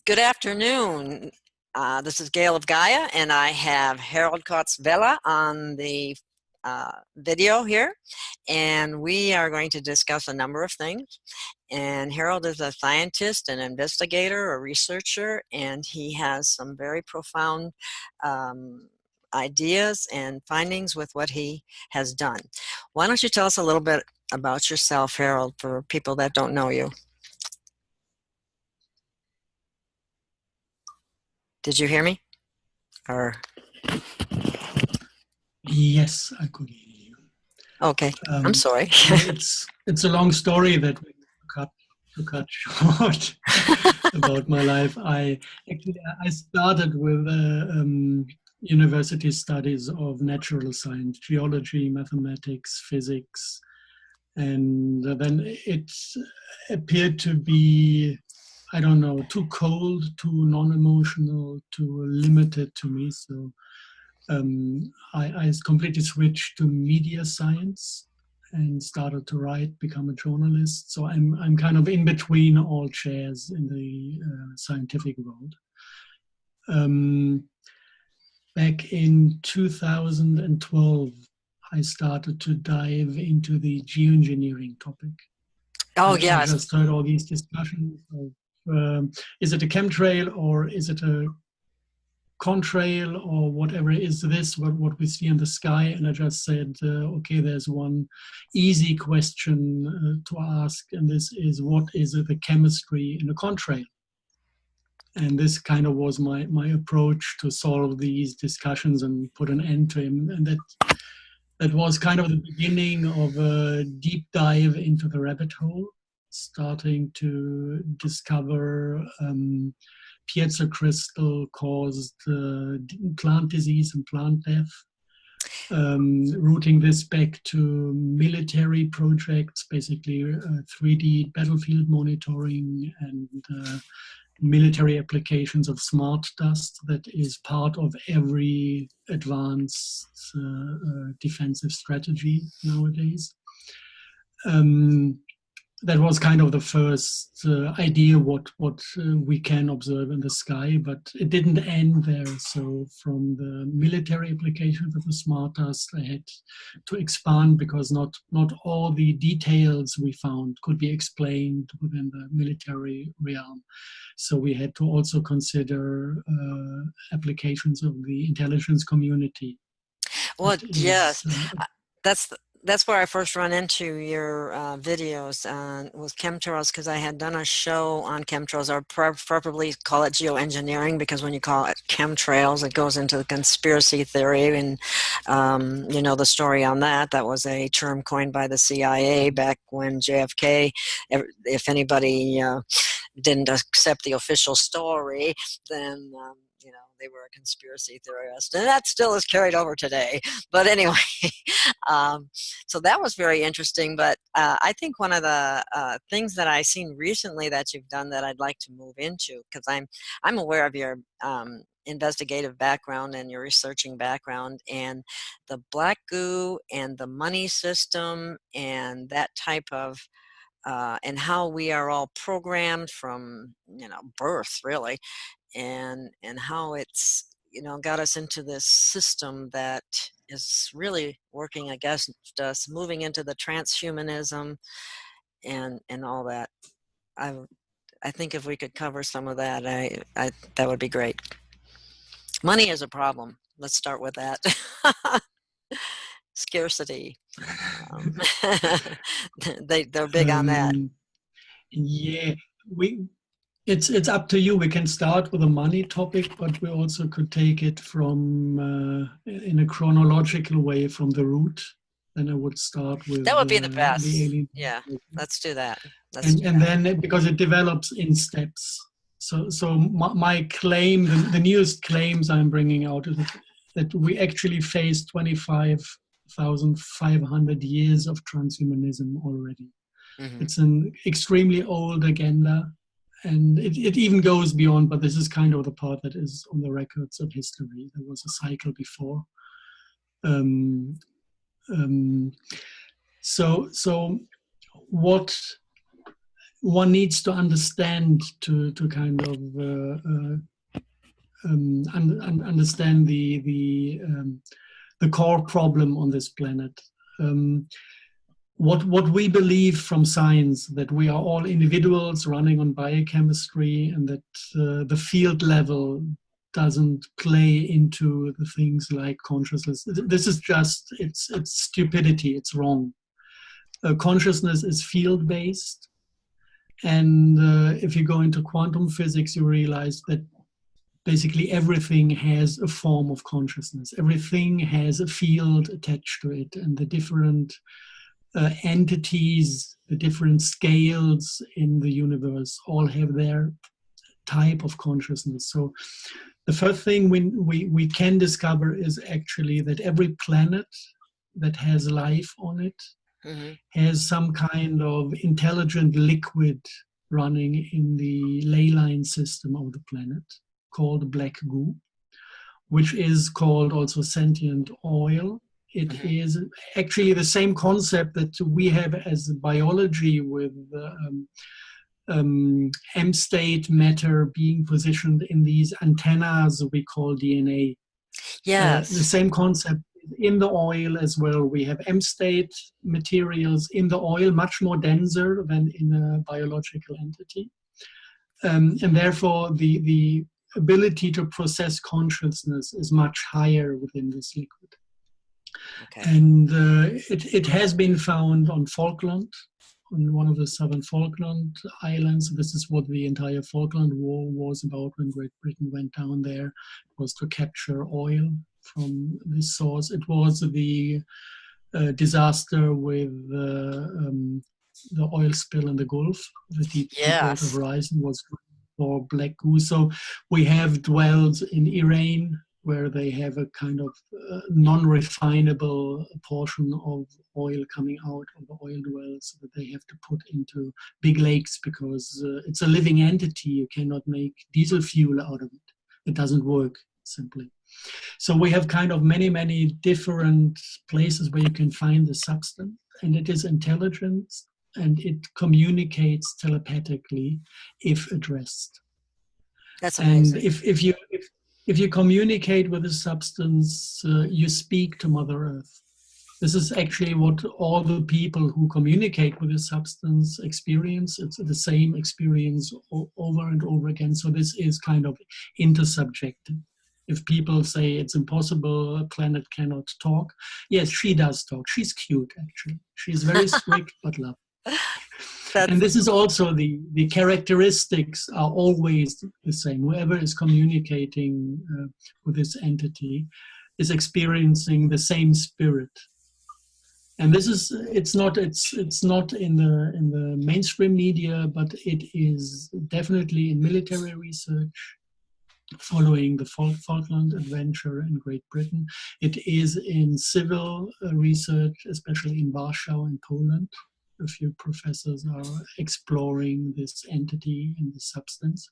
Good afternoon. This is Gail of Gaia, and I have Harold Kotz-Vela on the video here, and we are going to discuss a number of things. And Harold is a scientist, an investigator, a researcher, and he has some very profound ideas and findings with what he has done. Why don't you tell us a little bit about yourself, Harold, for people that don't know you? Did you hear me? Or Yes, I could hear you. okay, I'm sorry. It's a long story that we cut short about my life. I started with university studies of natural science, geology, mathematics, physics, and then it appeared to be, I don't know, too cold, too non-emotional, too limited to me. So I completely switched to media science and started to write, become a journalist. So I'm kind of in between all chairs in the scientific world. Back in 2012, I started to dive into the geoengineering topic. Oh, I yes. just heard all these discussions of is it a chemtrail or is it a contrail or whatever is this, what we see in the sky. And I just said, okay, there's one easy question to ask, and this is, what is the chemistry in a contrail? And this kind of was my approach to solve these discussions and put an end to him. And that was kind of the beginning of a deep dive into the rabbit hole, starting to discover piezo crystal caused plant disease and plant death, rooting this back to military projects, basically 3D battlefield monitoring and military applications of smart dust that is part of every advanced defensive strategy nowadays. That was kind of the first idea what we can observe in the sky, but it didn't end there. So from the military applications of the smart dust, I had to expand because not all the details we found could be explained within the military realm. So we had to also consider applications of the intelligence community. Well, yes, that's where I first run into your videos with chemtrails, because I had done a show on chemtrails, or preferably call it geoengineering, because when you call it chemtrails, it goes into the conspiracy theory, and you know the story on that. That was a term coined by the CIA back when JFK, if anybody didn't accept the official story, then you know, they were a conspiracy theorist, and that still is carried over today. But anyway, so that was very interesting. But I think one of the things that I've seen recently that you've done that I'd like to move into, because I'm aware of your investigative background and your researching background, and the black goo and the money system and that type of and how we are all programmed from, you know, birth, really, and how it's, you know, got us into this system that is really working against us, moving into the transhumanism and all that. I think if we could cover some of that, that would be great. Money is a problem. Let's start with that. Scarcity. They're big on that. Yeah, it's up to you. We can start with a money topic, but we also could take it from in a chronological way from the root. Then I would start with that would be the best. The alien. Yeah, let's do that. And then because it develops in steps. So my claim, the newest claims I'm bringing out is that we actually face 25,500 years of transhumanism already. Mm-hmm. It's an extremely old agenda, and it even goes beyond, but this is kind of the part that is on the records of history. There was a cycle before. So what one needs to understand to kind of understand the core problem on this planet. What we believe from science, that we are all individuals running on biochemistry, and that the field level doesn't play into the things like consciousness. This is just, it's stupidity, it's wrong. Consciousness is field-based, and if you go into quantum physics, you realize that basically everything has a form of consciousness. Everything has a field attached to it, and the different entities, the different scales in the universe all have their type of consciousness. So the first thing we can discover is actually that every planet that has life on it has some kind of intelligent liquid running in the ley line system of the planet called black goo, which is called also sentient oil. It is actually the same concept that we have as biology, with M-state matter being positioned in these antennas we call DNA. Yes. The same concept in the oil as well. We have M-state materials in the oil, much more denser than in a biological entity. And therefore, the ability to process consciousness is much higher within this liquid. Okay. And it has been found on Falkland, on one of the southern Falkland Islands. This is what the entire Falkland War was about when Great Britain went down there. It was to capture oil from this source. It was the disaster with the oil spill in the Gulf. The Deepwater Horizon was for black goo. So we have dwelled in Iran, where they have a kind of non-refinable portion of oil coming out of the oil wells that they have to put into big lakes, because it's a living entity. You cannot make diesel fuel out of it. It doesn't work, simply. So we have kind of many, many different places where you can find the substance, and it is intelligent, and it communicates telepathically if addressed. That's amazing. And if you communicate with a substance, you speak to Mother Earth. This is actually what all the people who communicate with a substance experience. It's the same experience over and over again. So this is kind of intersubjective. If people say it's impossible, a planet cannot talk, yes, she does talk. She's cute, actually. She's very strict but lovely. And this is also the characteristics are always the same. Whoever is communicating with this entity is experiencing the same spirit. And this is, it's not in the mainstream media, but it is definitely in military research following the Falkland adventure in Great Britain. It is in civil research, especially in Warsaw in Poland. A few professors are exploring this entity and the substance.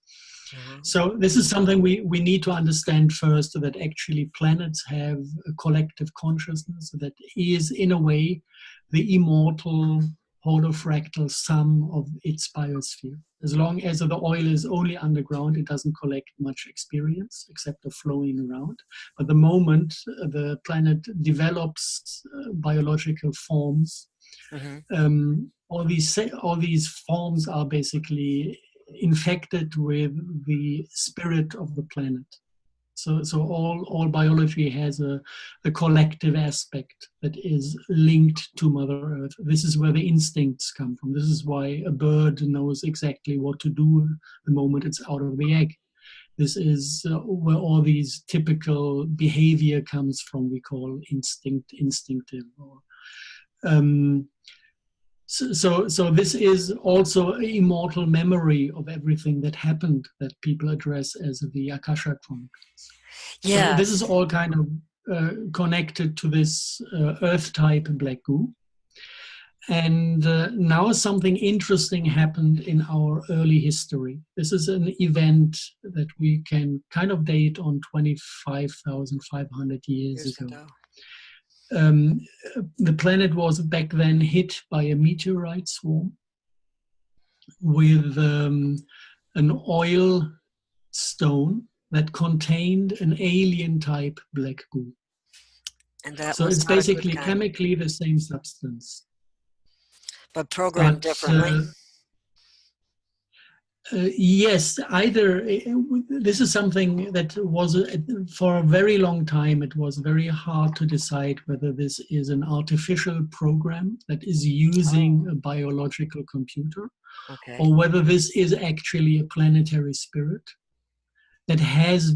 So this is something we need to understand first, that actually planets have a collective consciousness that is, in a way, the immortal holofractal sum of its biosphere. As long as the oil is only underground, it doesn't collect much experience except the flowing around. But the moment the planet develops biological forms, all these forms are basically infected with the spirit of the planet. So all biology has a collective aspect that is linked to Mother Earth. This is where the instincts come from. This is why a bird knows exactly what to do the moment it's out of the egg. This is where all these typical behavior comes from. We call instinctive. So this is also an immortal memory of everything that happened, that people address as the Akasha Chronicles. Yeah. So this is all kind of connected to this Earth-type black goo. And now something interesting happened in our early history. This is an event that we can kind of date on 25,500 years ago. The planet was back then hit by a meteorite swarm. with an oil stone that contained an alien type black goo. And that So was it's not a good basically kind. chemically the same substance. But programmed But differently. yes, either this is something that was for a very long time, it was very hard to decide whether this is an artificial program that is using Oh, a biological computer, okay. or whether this is actually a planetary spirit that has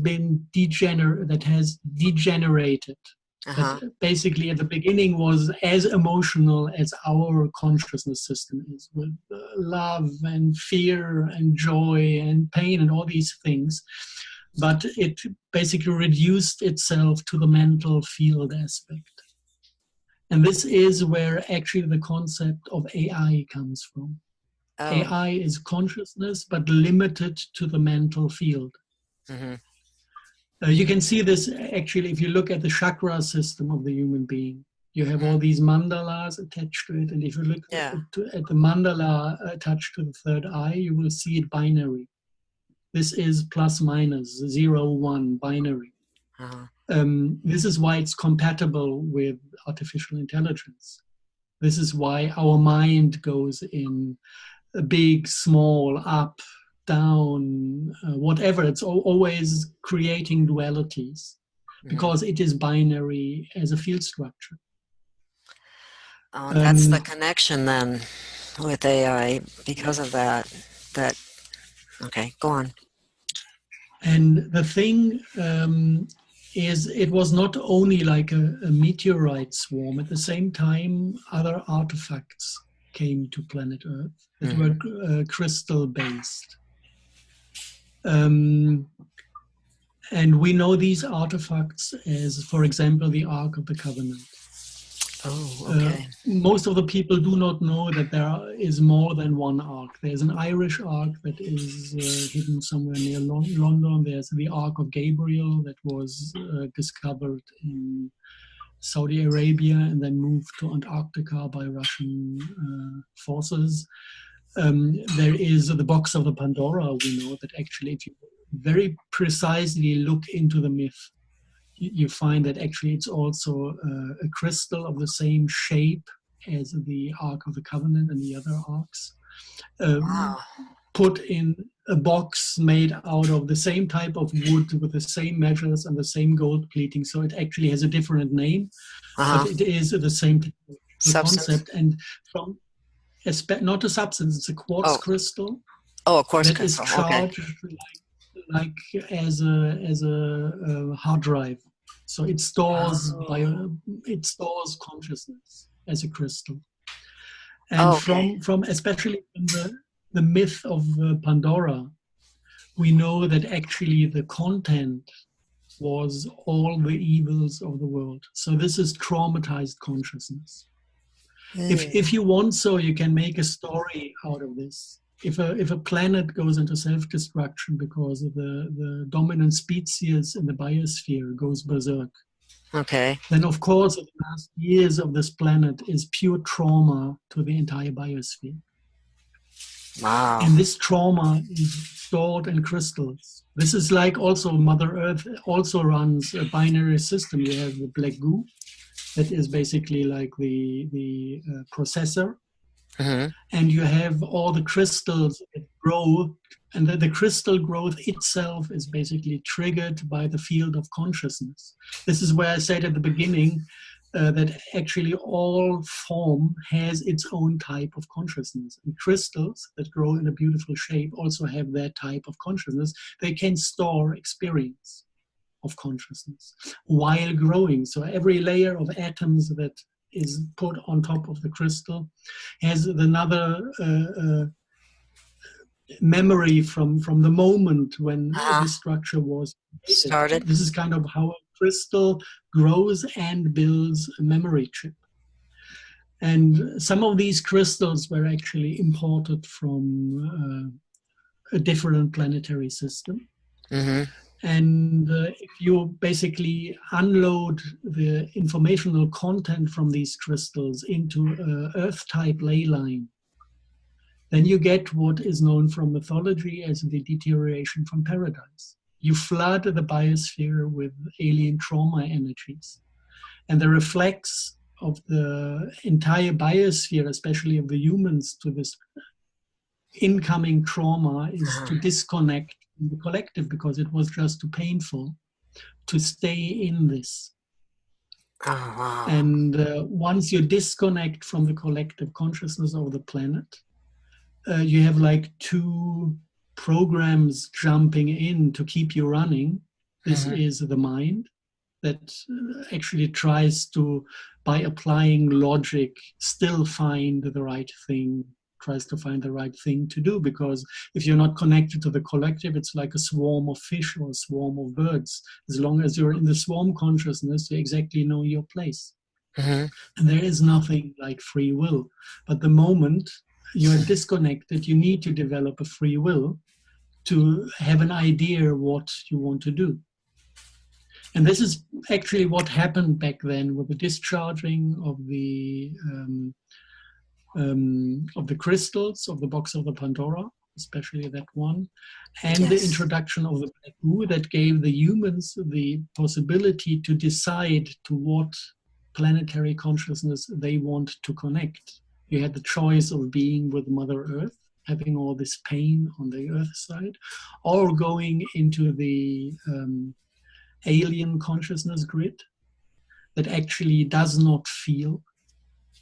degenerated, that Uh-huh. basically at the beginning was as emotional as our consciousness system is, with love and fear and joy and pain and all these things. But it basically reduced itself to the mental field aspect. And this is where actually the concept of AI comes from. Oh. AI is consciousness, but limited to the mental field. Mm-hmm. You can see this actually if you look at the chakra system of the human being. You have Mm-hmm. all these mandalas attached to it, and if you look Yeah. at the mandala attached to the third eye, you will see it binary. This is plus minus, 0, 1, binary. Uh-huh. This is why it's compatible with artificial intelligence. This is why our mind goes in big, small, up, down, whatever. It's always creating dualities Mm-hmm. because it is binary as a field structure. Oh, and that's the Um, connection then with AI because of that. That okay, go on. and the thing is, it was not only like a meteorite swarm. At the same time, other artifacts came to planet Earth that were Mm-hmm. crystal based. Um, And we know these artifacts as, for example, the Ark of the Covenant. Oh, okay. Most of the people do not know that there is more than one Ark. There's an Irish Ark that is hidden somewhere near London. There's the Ark of Gabriel that was discovered in Saudi Arabia and then moved to Antarctica by Russian forces. There is the box of the Pandora. We know that actually, if you very precisely look into the myth, you find that actually it's also a crystal of the same shape as the Ark of the Covenant and the other arks, Wow. put in a box made out of the same type of wood with the same measures and the same gold plating. So it actually has a different name, but Uh-huh. it is the same Substance. concept. And from not a substance, it's a quartz Oh, crystal oh, a quartz that is crystal. Okay. charged like as a hard drive. So Oh. it stores consciousness as a crystal. And Oh, okay. from especially from the myth of Pandora, we know that actually the content was all the evils of the world. So this is traumatized consciousness. If Mm. you want, so you can make a story out of this. If a planet goes into self-destruction because the dominant species in the biosphere goes berserk, Okay. then of course the last years of this planet is pure trauma to the entire biosphere. Wow. And this trauma is stored in crystals. This is like also Mother Earth also runs a binary system. You have the black goo, that is basically like the processor, Mm-hmm. and you have all the crystals that grow, and the crystal growth itself is basically triggered by the field of consciousness. This is where I said at the beginning that actually all form has its own type of consciousness, and crystals that grow in a beautiful shape also have that type of consciousness. They can store experience of consciousness while growing. So every layer of atoms that is put on top of the crystal has another memory from the moment when Uh-huh. this structure was created. Started. This is kind of how a crystal grows and builds a memory chip. And some of these crystals were actually imported from a different planetary system. Mm-hmm. And if you basically unload the informational content from these crystals into Earth-type ley line, then you get what is known from mythology as the deterioration from paradise. You flood the biosphere with alien trauma energies. And the reflex of the entire biosphere, especially of the humans, to this incoming trauma is to disconnect from the collective because it was just too painful to stay in this. Oh, wow. And once you disconnect from the collective consciousness of the planet, you have like two programs jumping in to keep you running. This is the mind that actually tries to, by applying logic, still find the right thing, tries to find the right thing to do. Because if you're not connected to the collective, it's like a swarm of fish or a swarm of birds. As long as you're in the swarm consciousness, you exactly know your place. And there is nothing like free will. But the moment you are disconnected, you need to develop a free will to have an idea what you want to do. And this is actually what happened back then with the discharging of the crystals of the box of the Pandora, especially that one, and the introduction of the black goo that gave the humans the possibility to decide to what planetary consciousness they want to connect. You had the choice of being with Mother Earth, having all this pain on the Earth side, or going into the alien consciousness grid that actually does not feel.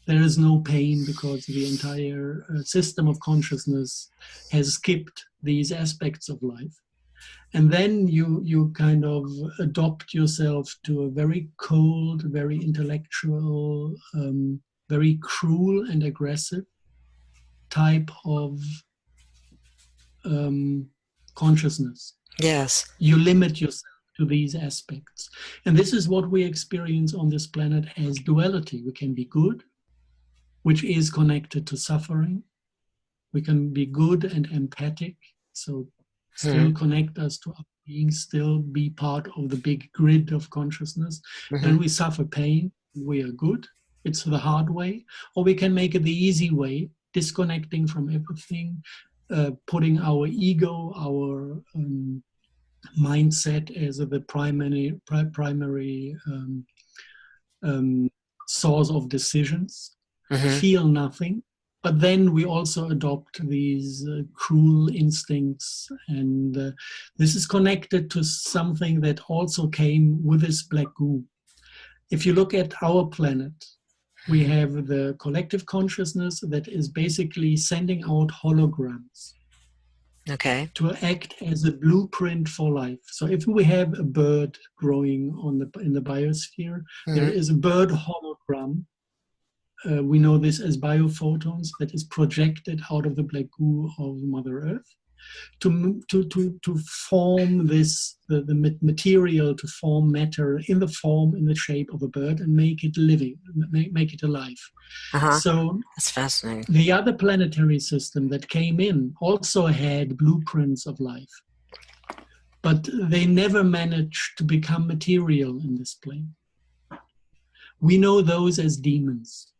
There is no pain because the entire system of consciousness has skipped these aspects of life. And then you kind of adopt yourself to a very cold, very intellectual, very cruel and aggressive type of consciousness. Yes. You limit yourself to these aspects. And this is what we experience on this planet as duality. We can be good, which is connected to suffering. We can be good and empathic, so still connect us to our being, still be part of the big grid of consciousness. Then we suffer pain, we are good. It's the hard way. Or we can make it the easy way, disconnecting from everything, putting our ego, our mindset as the primary source of decisions, feel nothing. But then we also adopt these cruel instincts. And this is connected to something that also came with this black goo. If you look at our planet, we have the collective consciousness that is basically sending out holograms. Okay. To act as a blueprint for life. So if we have a bird growing in the biosphere, there is a bird hologram. We know this as biophotons that is projected out of the black goo of Mother Earth to form this, the material, to form matter in the shape of a bird and make it living, make it alive. So that's fascinating. The other planetary system that came in also had blueprints of life, but they never managed to become material in this plane. We know those as demons.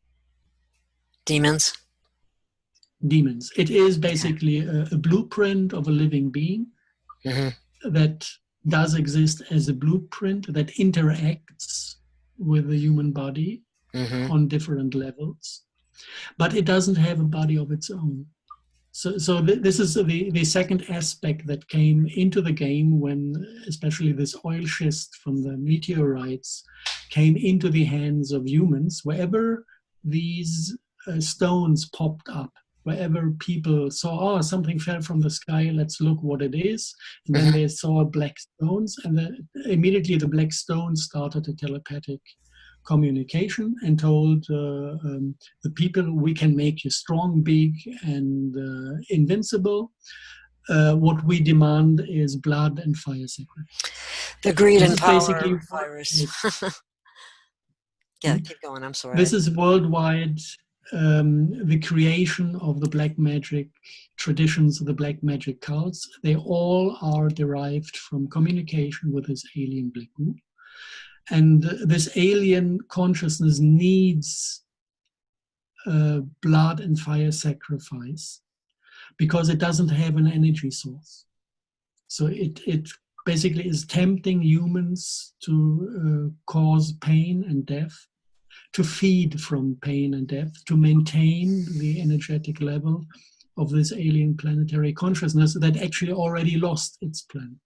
Demons? Demons. It is basically a blueprint of a living being that does exist as a blueprint that interacts with the human body on different levels, but it doesn't have a body of its own. So this is the second aspect that came into the game when especially this oil schist from the meteorites came into the hands of humans. Wherever these stones popped up, wherever people saw, oh, something fell from the sky, let's look what it is. And then they saw black stones, and then immediately the black stones started a telepathic communication and told the people, we can make you strong, big, and invincible. What we demand is blood and fire sacrifice. The greed and power virus. Yeah, keep going. I'm sorry. This is worldwide. The creation of the black magic traditions of the black magic cults, they all are derived from communication with this alien black goo. And this alien consciousness needs blood and fire sacrifice because it doesn't have an energy source. So it basically is tempting humans to cause pain and death, to feed from pain and death, to maintain the energetic level of this alien planetary consciousness that actually already lost its planet.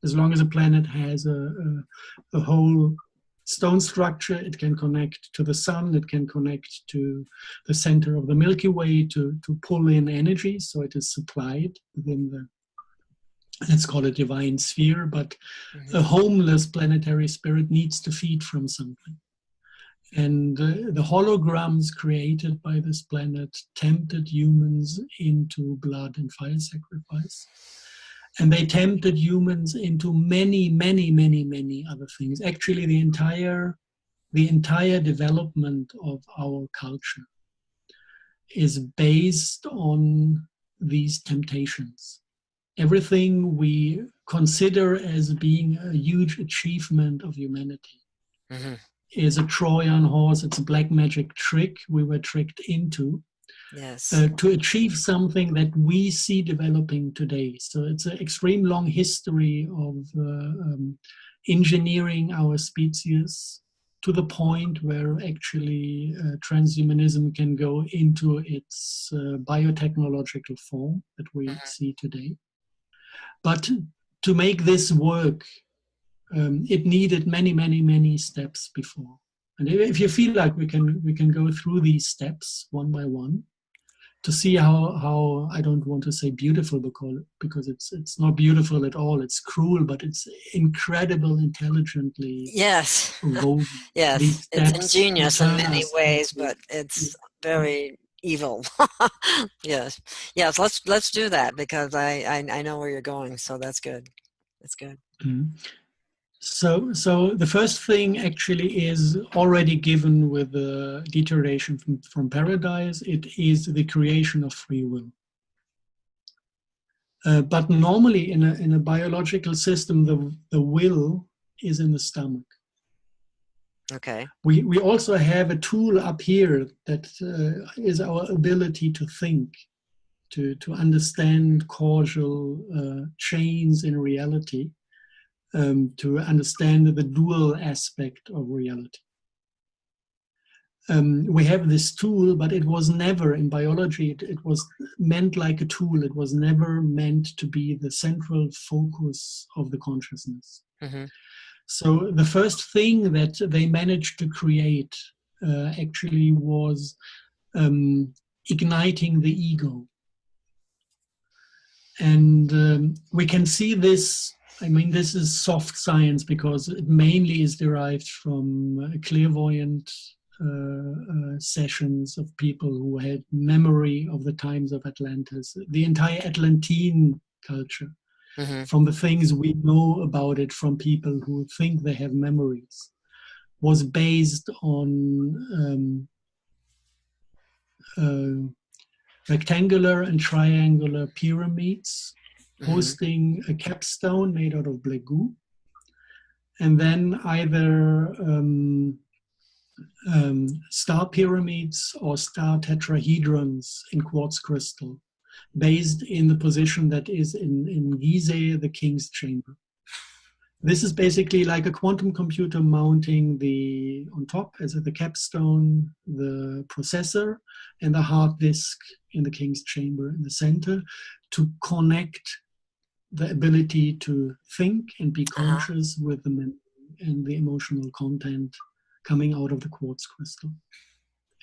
As long as a planet has a whole stone structure, it can connect to the sun, it can connect to the center of the Milky Way to pull in energy, so it is supplied within the, let's call it, divine sphere. But a homeless planetary spirit needs to feed from something. And the holograms created by this planet tempted humans into blood and fire sacrifice. And they tempted humans into many, many, many, many other things. Actually, the entire development of our culture is based on these temptations. Everything we consider as being a huge achievement of humanity is a Trojan horse. It's a black magic trick we were tricked into. Yes. To achieve something that we see developing today. So it's an extreme long history of engineering our species to the point where actually transhumanism can go into its biotechnological form that we see today. But to make this work, it needed many, many, many steps before. And if you feel like we can go through these steps one by one, to see how I don't want to say beautiful because it's not beautiful at all. It's cruel, but it's incredible, intelligently woven. Yes, it's ingenious in many ways, but it's very evil. Yes. Let's do that, because I know where you're going. So that's good. That's good. Mm-hmm. So the first thing actually is already given with the deterioration from paradise. It is the creation of free will. But normally in a biological system, the will is in the stomach. Okay. We also have a tool up here that is our ability to think, to understand causal chains in reality. To understand the dual aspect of reality. We have this tool, but it was never, in biology, it was meant like a tool. It was never meant to be the central focus of the consciousness. So the first thing that they managed to create actually was igniting the ego. And we can see this. I mean, this is soft science because it mainly is derived from clairvoyant sessions of people who had memory of the times of Atlantis, the entire Atlantean culture, from the things we know about it from people who think they have memories, was based on rectangular and triangular pyramids hosting a capstone made out of black goo, and then either star pyramids or star tetrahedrons in quartz crystal, based in the position that is in Gizeh, the king's chamber. This is basically like a quantum computer mounting on top as the capstone, the processor, and the hard disk in the king's chamber in the center, to connect the ability to think and be conscious with the memory and the emotional content coming out of the quartz crystal.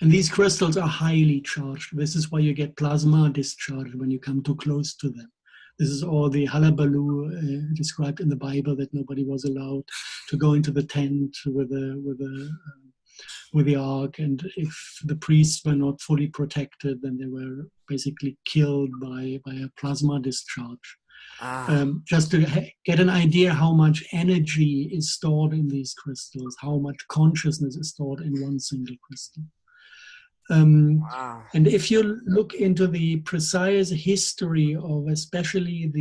And these crystals are highly charged. This is why you get plasma discharge when you come too close to them. This is all the hullabaloo described in the Bible, that nobody was allowed to go into the tent with the ark, and if the priests were not fully protected, then they were basically killed by a plasma discharge. Just to get an idea how much energy is stored in these crystals, how much consciousness is stored in one single crystal. And if you look into the precise history of especially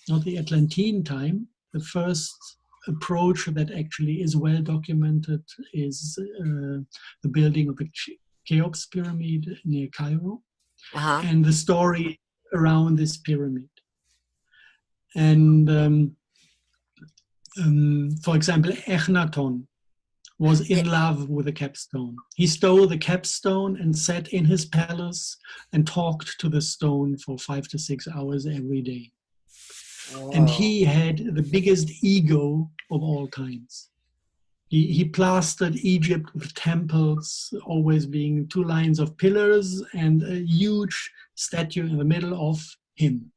not the Atlantean time, the first approach that actually is well documented is the building of the Cheops pyramid near Cairo. And the story around this pyramid. And for example, Echnaton was in love with the capstone. He stole the capstone and sat in his palace and talked to the stone for 5 to 6 hours every day. And he had the biggest ego of all times. He plastered Egypt with temples, always being 2 lines of pillars and a huge statue in the middle of him.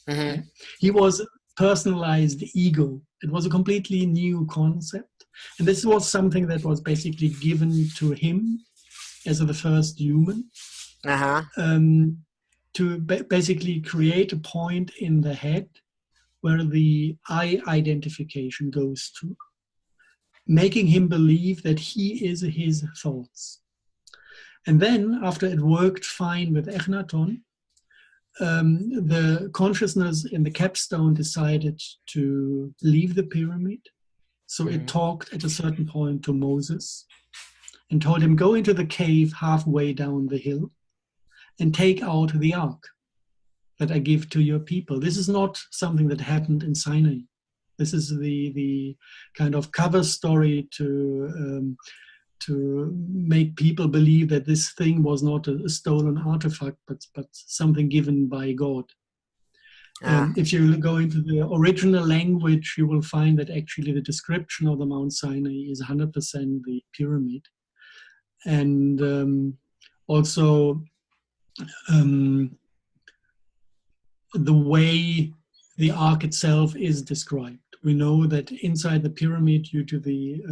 Mm-hmm. He was personalized ego. It was a completely new concept. And this was something that was basically given to him as the first human to basically create a point in the head where the I identification goes to, making him believe that he is his thoughts. And then, after it worked fine with Echnaton, the consciousness in the capstone decided to leave the pyramid. So it talked at a certain point to Moses and told him, go into the cave halfway down the hill and take out the ark that I give to your people. This is not something that happened in Sinai. This is the kind of cover story to make people believe that this thing was not a stolen artifact, but something given by God. If you go into the original language, you will find that actually the description of the Mount Sinai is 100% the pyramid. And also the way the ark itself is described. We know that inside the pyramid, due to the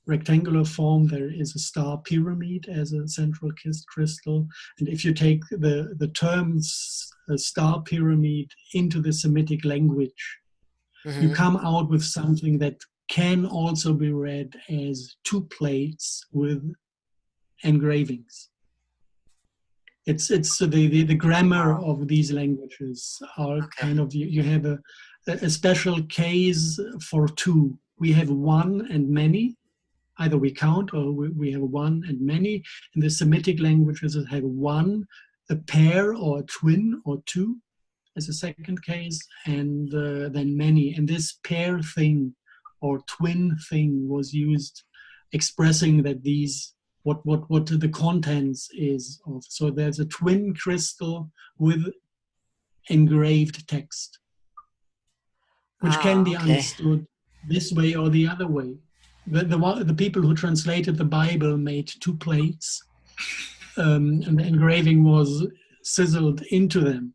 rectangular form, there is a star pyramid as a central crystal. And if you take the terms star pyramid into the Semitic language, you come out with something that can also be read as 2 plates with engravings. It's the grammar of these languages are kind of, you have a special case for 2. We have 1 and many. Either we count or we have 1 and many. In the Semitic languages, it have 1, a pair or a twin or 2 as a second case, and then many. And this pair thing or twin thing was used expressing that these, what the contents is of. So there's a twin crystal with engraved text, which can be understood this way or the other way. The people who translated the Bible made 2 plates, and the engraving was sizzled into them,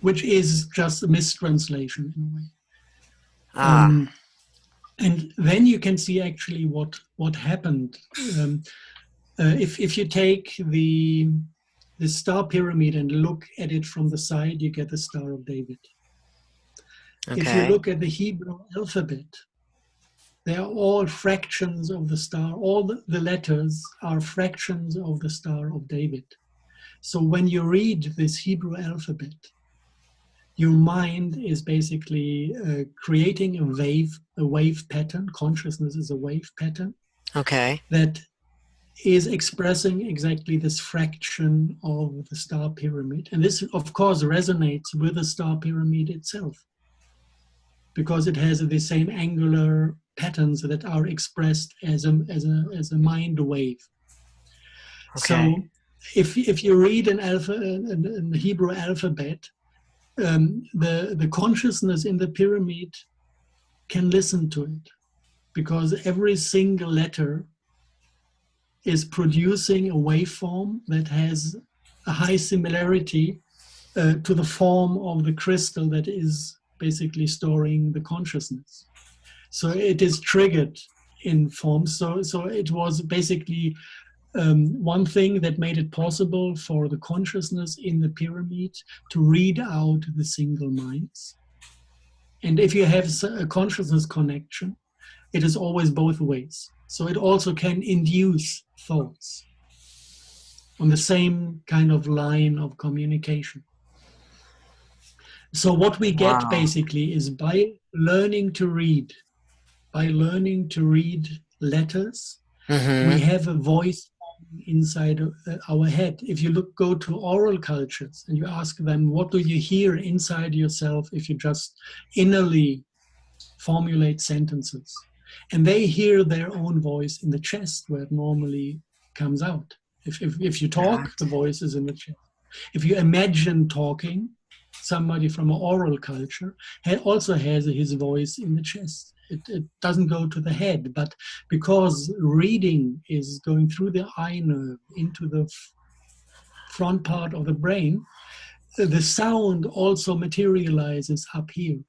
which is just a mistranslation in a way. And then you can see actually what happened. If you take the star pyramid and look at it from the side, you get the Star of David. If you look at the Hebrew alphabet, they are all fractions of the star. All the letters are fractions of the Star of David. So when you read this Hebrew alphabet, your mind is basically creating a wave pattern. Consciousness is a wave pattern. That is expressing exactly this fraction of the star pyramid. And this, of course, resonates with the star pyramid itself, because it has the same angular patterns that are expressed as a mind wave. So if you read an Hebrew alphabet, the consciousness in the pyramid can listen to it, because every single letter is producing a waveform that has a high similarity to the form of the crystal that is basically storing the consciousness. So it is triggered in form. So it was basically one thing that made it possible for the consciousness in the pyramid to read out the single minds. And if you have a consciousness connection, it is always both ways. So it also can induce thoughts on the same kind of line of communication. So what we get basically is by learning to read letters, we have a voice inside our head. If you go to oral cultures and you ask them, what do you hear inside yourself if you just innerly formulate sentences? And they hear their own voice in the chest where it normally comes out. If you talk, the voice is in the chest. If you imagine talking, somebody from an oral culture also has his voice in the chest. It doesn't go to the head, but because reading is going through the eye nerve into the front part of the brain, the sound also materializes up here.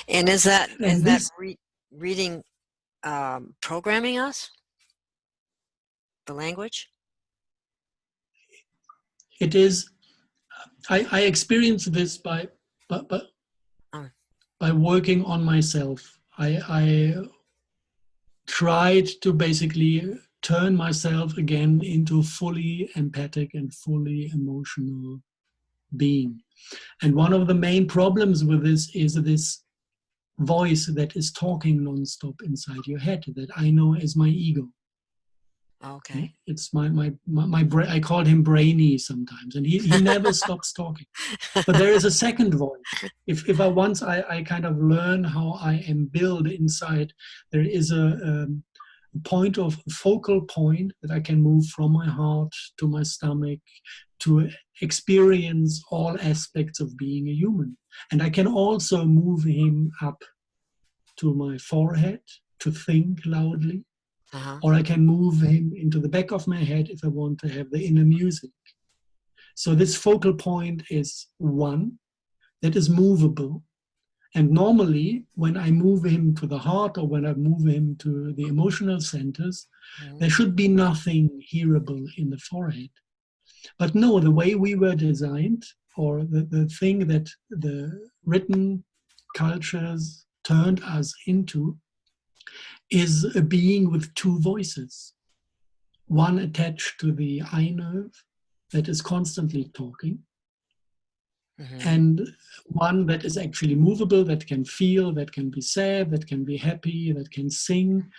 And is that And this reading programming us, the language? it is. I experienced this by working on myself. I tried to basically turn myself again into fully empathic and fully emotional being. And one of the main problems with this is this voice that is talking nonstop inside your head that I know as my ego. Okay. It's my brain. I call him Brainy sometimes, and he never stops talking. But there is a second voice. If I kind of learn how I am built inside, there is a focal point that I can move from my heart to my stomach to experience all aspects of being a human. And I can also move him up to my forehead to think loudly. Or I can move him into the back of my head if I want to have the inner music. So this focal point is one that is movable. And normally, when I move him to the heart or when I move him to the emotional centers, there should be nothing hearable in the forehead. But no, the way we were designed, or the thing that the written cultures turned us into, is a being with two voices. One attached to the eye nerve that is constantly talking, and one that is actually movable, that can feel, that can be sad, that can be happy, that can sing,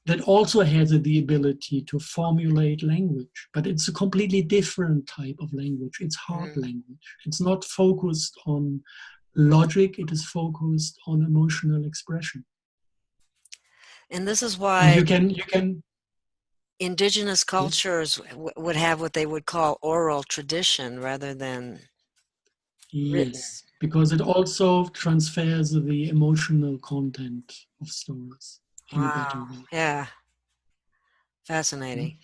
that also has the ability to formulate language. But it's a completely different type of language. It's heart language. It's not focused on logic, it is focused on emotional expression. And this is why you can indigenous cultures would have what they would call oral tradition rather than written. Yes, because it also transfers the emotional content of stories in a better way. Yeah, fascinating.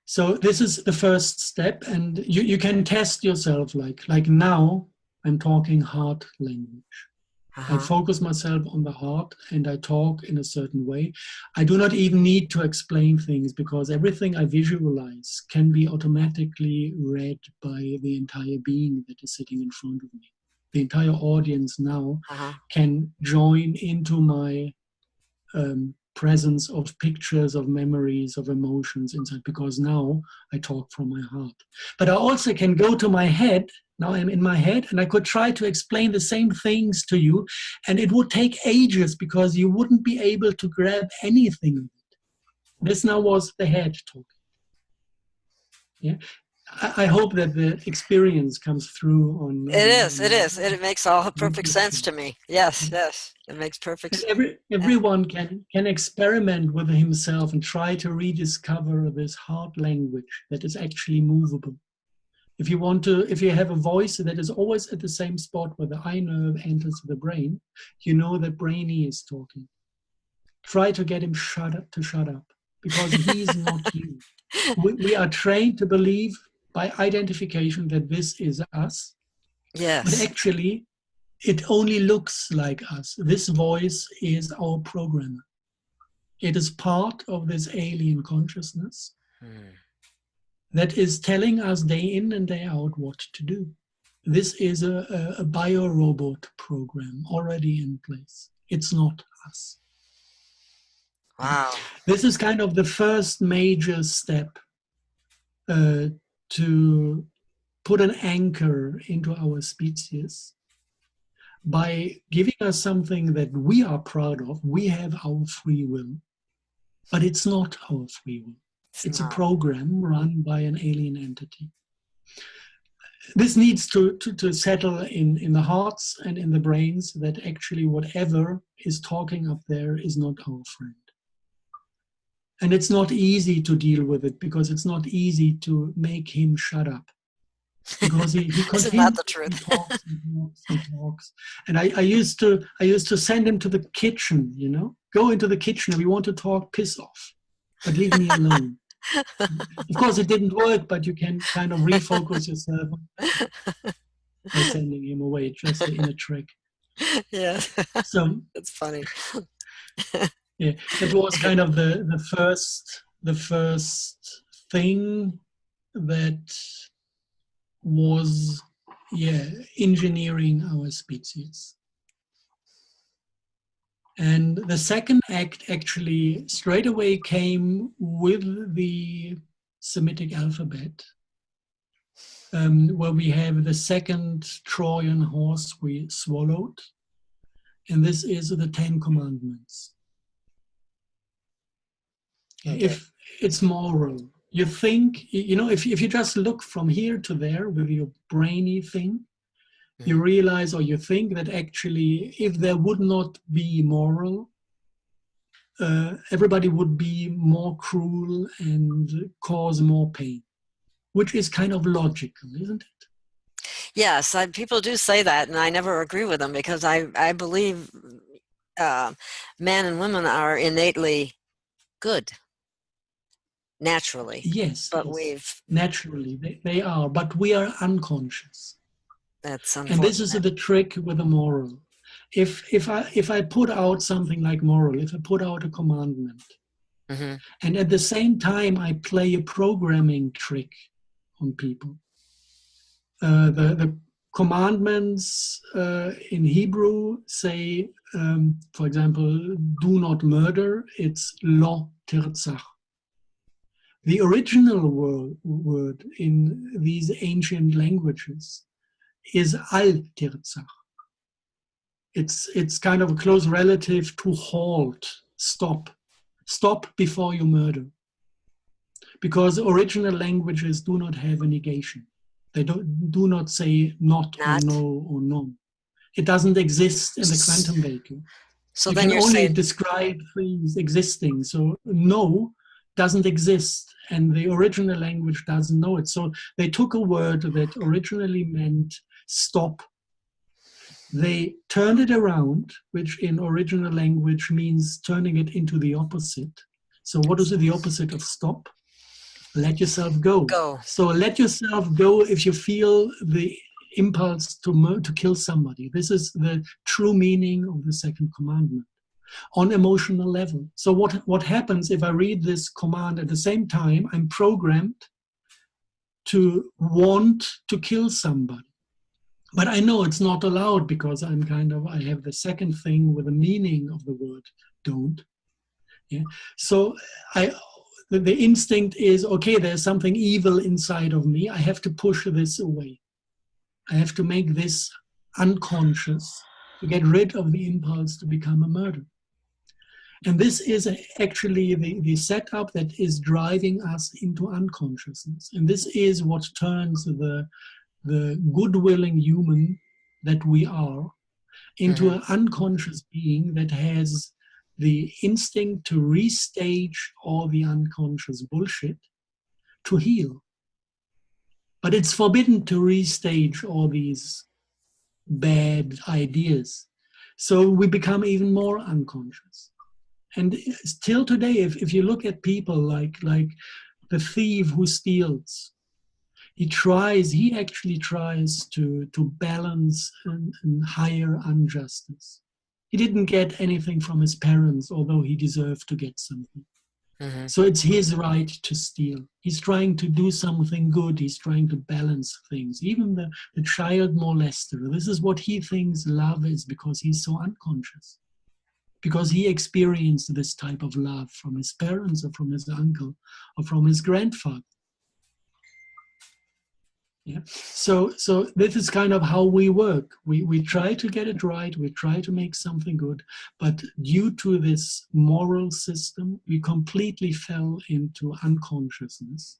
So this is the first step, and you can test yourself. Like now, I'm talking heart language. I focus myself on the heart and I talk in a certain way. I do not even need to explain things because everything I visualize can be automatically read by the entire being that is sitting in front of me. The entire audience now can join into my presence of pictures, of memories, of emotions inside, because now I talk from my heart. But I also can go to my head. Now I'm in my head and I could try to explain the same things to you, and it would take ages because you wouldn't be able to grab anything of it. This now was the head talking. Yeah. I hope that the experience comes through on it is. It makes all perfect sense to me. Yes, it makes perfect sense. Everyone can experiment with himself and try to rediscover this heart language that is actually movable. If you have a voice that is always at the same spot where the eye nerve enters the brain, you know that Brainy is talking. Try to get him shut up because he's not you. We are trained to believe by identification that this is us. Yes. But actually, it only looks like us. This voice is our programmer. It is part of this alien consciousness that is telling us day in and day out what to do. This is a biorobot program already in place. It's not us. Wow. This is kind of the first major step to put an anchor into our species by giving us something that we are proud of. We have our free will, but it's not our free will. It's a not. program run by an alien entity. This needs to settle in the hearts and in the brains that actually whatever is talking up there is not our friend. And it's not easy to deal with it because it's not easy to make him shut up. Because he Isn't that the continuously truth? talks and talks and talks. And I used to send him to the kitchen, you know, go into the kitchen. If you want to talk, piss off, but leave me alone. Of course, it didn't work, but you can kind of refocus yourself by sending him away. Just the inner trick. Yeah, So that's funny. yeah, that was kind of the first thing that was engineering our species. And the second act actually straight away came with the Semitic alphabet, where we have the second Trojan horse we swallowed, and this is the Ten Commandments. Okay. If it's moral, you think, you know, if you just look from here to there with your brainy thing, you realize or you think that actually if there would not be moral, everybody would be more cruel and cause more pain, which is kind of logical, isn't it? Yes, people do say that, and I never agree with them because I believe men and women are innately good, naturally. Yes, But yes, naturally they are, but we are unconscious. that's And this is unfortunate. the trick with the moral. If I put out something like moral, if I put out a commandment, and at the same time I play a programming trick on people, the commandments in Hebrew say, for example, do not murder. It's lo tirzach. The original word in these ancient languages is al tirzach. It's kind of a close relative to halt, stop. Stop before you murder. Because original languages do not have a negation. They do not say not or Not. no or no. It doesn't exist in the quantum vacuum. So You then can you're only saying, describe things existing. So no doesn't exist, and the original language doesn't know it. So they took a word that originally meant stop. They turned it around, which in original language means turning it into the opposite. So what is the opposite of stop? Let yourself go. go. So let yourself go if you feel the impulse to kill somebody. This is the true meaning of the second commandment on emotional level. So what happens if I read this command at the same time? I'm programmed to want to kill somebody. But I know it's not allowed because I have the second thing with the meaning of the word don't. Yeah. So the instinct is, okay, there's something evil inside of me. I have to push this away. I have to make this unconscious to get rid of the impulse to become a murderer. And this is actually the setup that is driving us into unconsciousness. And this is what turns the good-willing human that we are into an unconscious being that has the instinct to restage all the unconscious bullshit to heal. But it's forbidden to restage all these bad ideas. So we become even more unconscious. And still today, if you look at people like the thief who steals, he actually tries to balance an higher injustice. He didn't get anything from his parents, although he deserved to get something. So it's his right to steal. He's trying to do something good. He's trying to balance things. Even the child molester, this is what he thinks love is because he's so unconscious. Because he experienced this type of love from his parents or from his uncle or from his grandfather. Yeah. So this is kind of how we work. We try to get it right. We try to make something good, but due to this moral system, we completely fell into unconsciousness.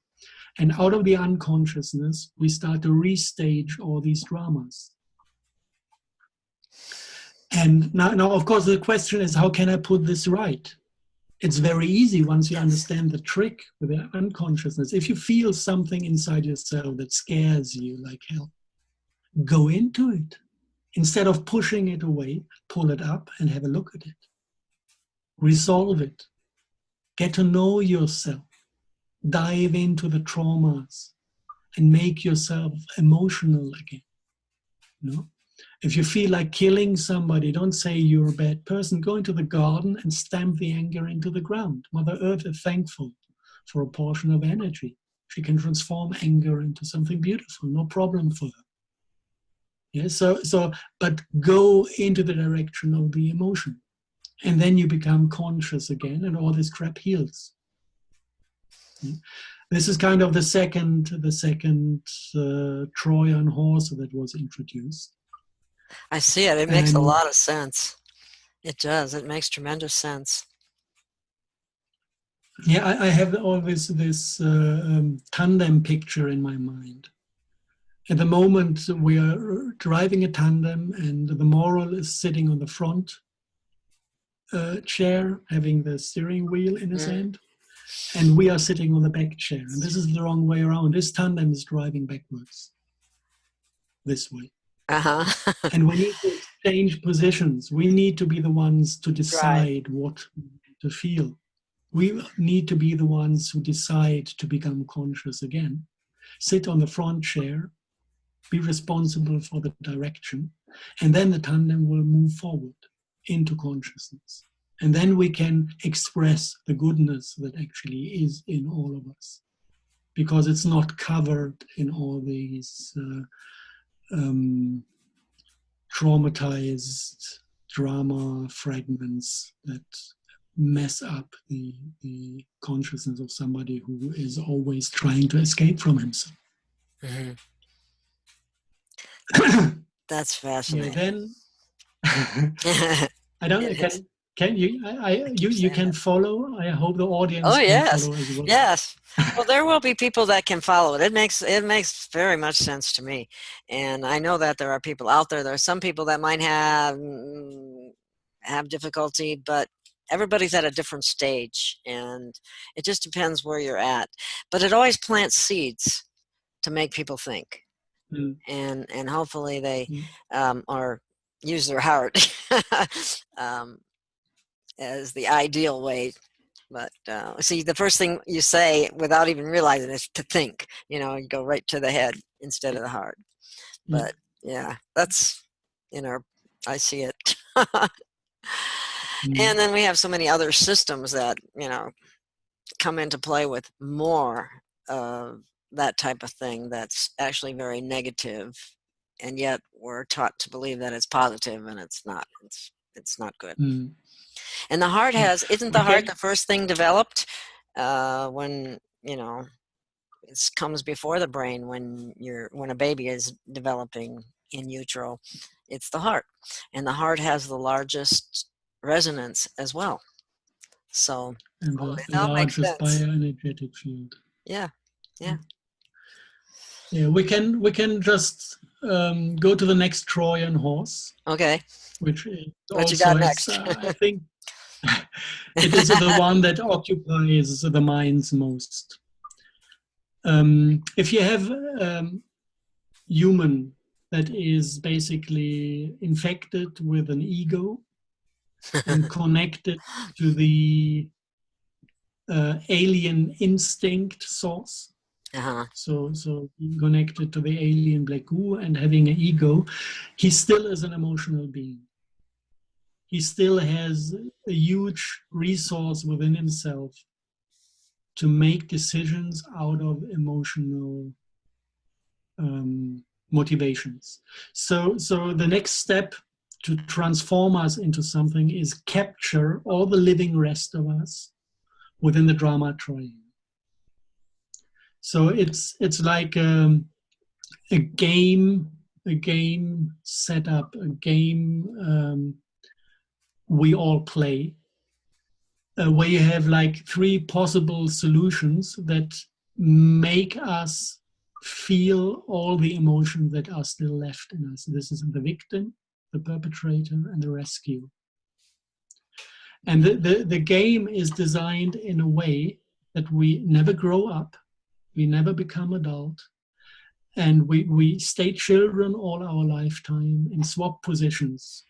And out of the unconsciousness, we start to restage all these dramas. And now, of course, the question is, how can I put this right? It's very easy once you understand the trick with the unconsciousness. If you feel something inside yourself that scares you like hell, go into it. Instead of pushing it away, pull it up and have a look at it. Resolve it. Get to know yourself. Dive into the traumas and make yourself emotional again. You know? If you feel like killing somebody, don't say you're a bad person. Go into the garden and stamp the anger into the ground. Mother Earth is thankful for a portion of energy. She can transform anger into something beautiful, no problem for her. Yeah, but go into the direction of the emotion. And then you become conscious again, and all this crap heals. Yeah. This is kind of the second Trojan horse that was introduced. I see it. It makes a lot of sense. It does. It makes tremendous sense. Yeah, I have always this tandem picture in my mind. At the moment, we are driving a tandem, and the moral is sitting on the front chair, having the steering wheel in his hand, and we are sitting on the back chair. And this is the wrong way around. This tandem is driving backwards, this way. And we need to change positions. We need to be the ones to decide what to feel. We need to be the ones who decide to become conscious again. Sit on the front chair, be responsible for the direction, and then the tandem will move forward into consciousness. And then we can express the goodness that actually is in all of us, because it's not covered in all these traumatized drama fragments that mess up the consciousness of somebody who is always trying to escape from himself. Mm-hmm. That's fascinating. Yeah, then I don't know, can you you can follow? I hope the audience can follow as well. Yes. Well, there will be people that can follow it. It makes very much sense to me. And I know that there are people out there. There are some people that might have difficulty, but everybody's at a different stage, and it just depends where you're at. But it always plants seeds to make people think. And hopefully they or use their heart as the ideal way. But see, the first thing you say without even realizing is to think. You go right to the head instead of the heart. But yeah, that's I see it. And then we have so many other systems that come into play with more of that type of thing that's actually very negative, and yet we're taught to believe that it's positive, and it's not. It's not good. And the heart isn't the heart the first thing developed when it comes before the brain when a baby is developing in utero. It's the heart, and the heart has the largest resonance as well. So and the largest bioenergetic field. Yeah. We can just go to the next Trojan horse. Okay. Which what you got next? I think it is the one that occupies the minds most. If you have human that is basically infected with an ego and connected to the alien instinct source, so connected to the alien black goo and having an ego, he still is an emotional being. He still has a huge resource within himself to make decisions out of emotional motivations. So the next step to transform us into something is capture all the living rest of us within the drama triangle. So it's like a game, set up, a game we all play, where you have like three possible solutions that make us feel all the emotions that are still left in us. This is the victim, the perpetrator, and the rescue. And the game is designed in a way that we never grow up, we never become adult, and we stay children all our lifetime and swap positions.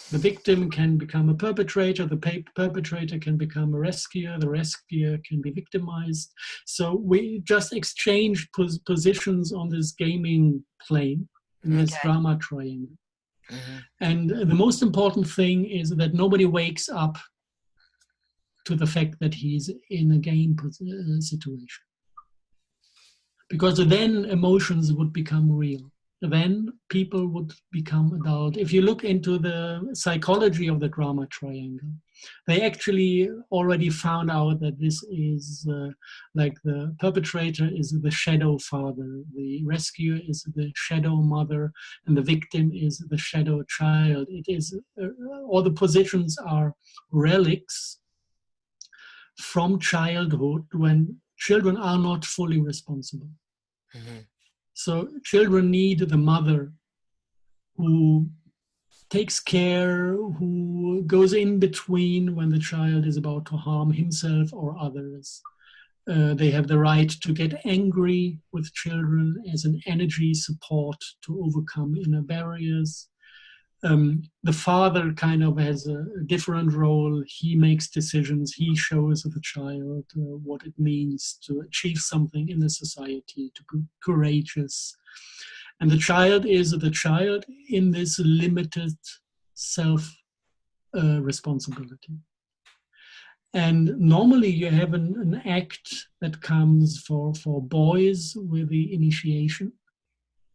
The victim can become a perpetrator, the perpetrator can become a rescuer, the rescuer can be victimized. So we just exchange positions on this gaming plane, in this drama triangle. Mm-hmm. And the most important thing is that nobody wakes up to the fact that he's in a game situation. Because then emotions would become real. Then people would become adult. If you look into the psychology of the drama triangle, they actually already found out that this is like the perpetrator is the shadow father, the rescuer is the shadow mother, and the victim is the shadow child. It is all the positions are relics from childhood when children are not fully responsible. Mm-hmm. So children need the mother who takes care, who goes in between when the child is about to harm himself or others. They have the right to get angry with children as an energy support to overcome inner barriers. The father kind of has a different role. He makes decisions. He shows the child what it means to achieve something in the society, to be courageous. And the child is the child in this limited self-responsibility. And normally you have an act that comes for boys with the initiation.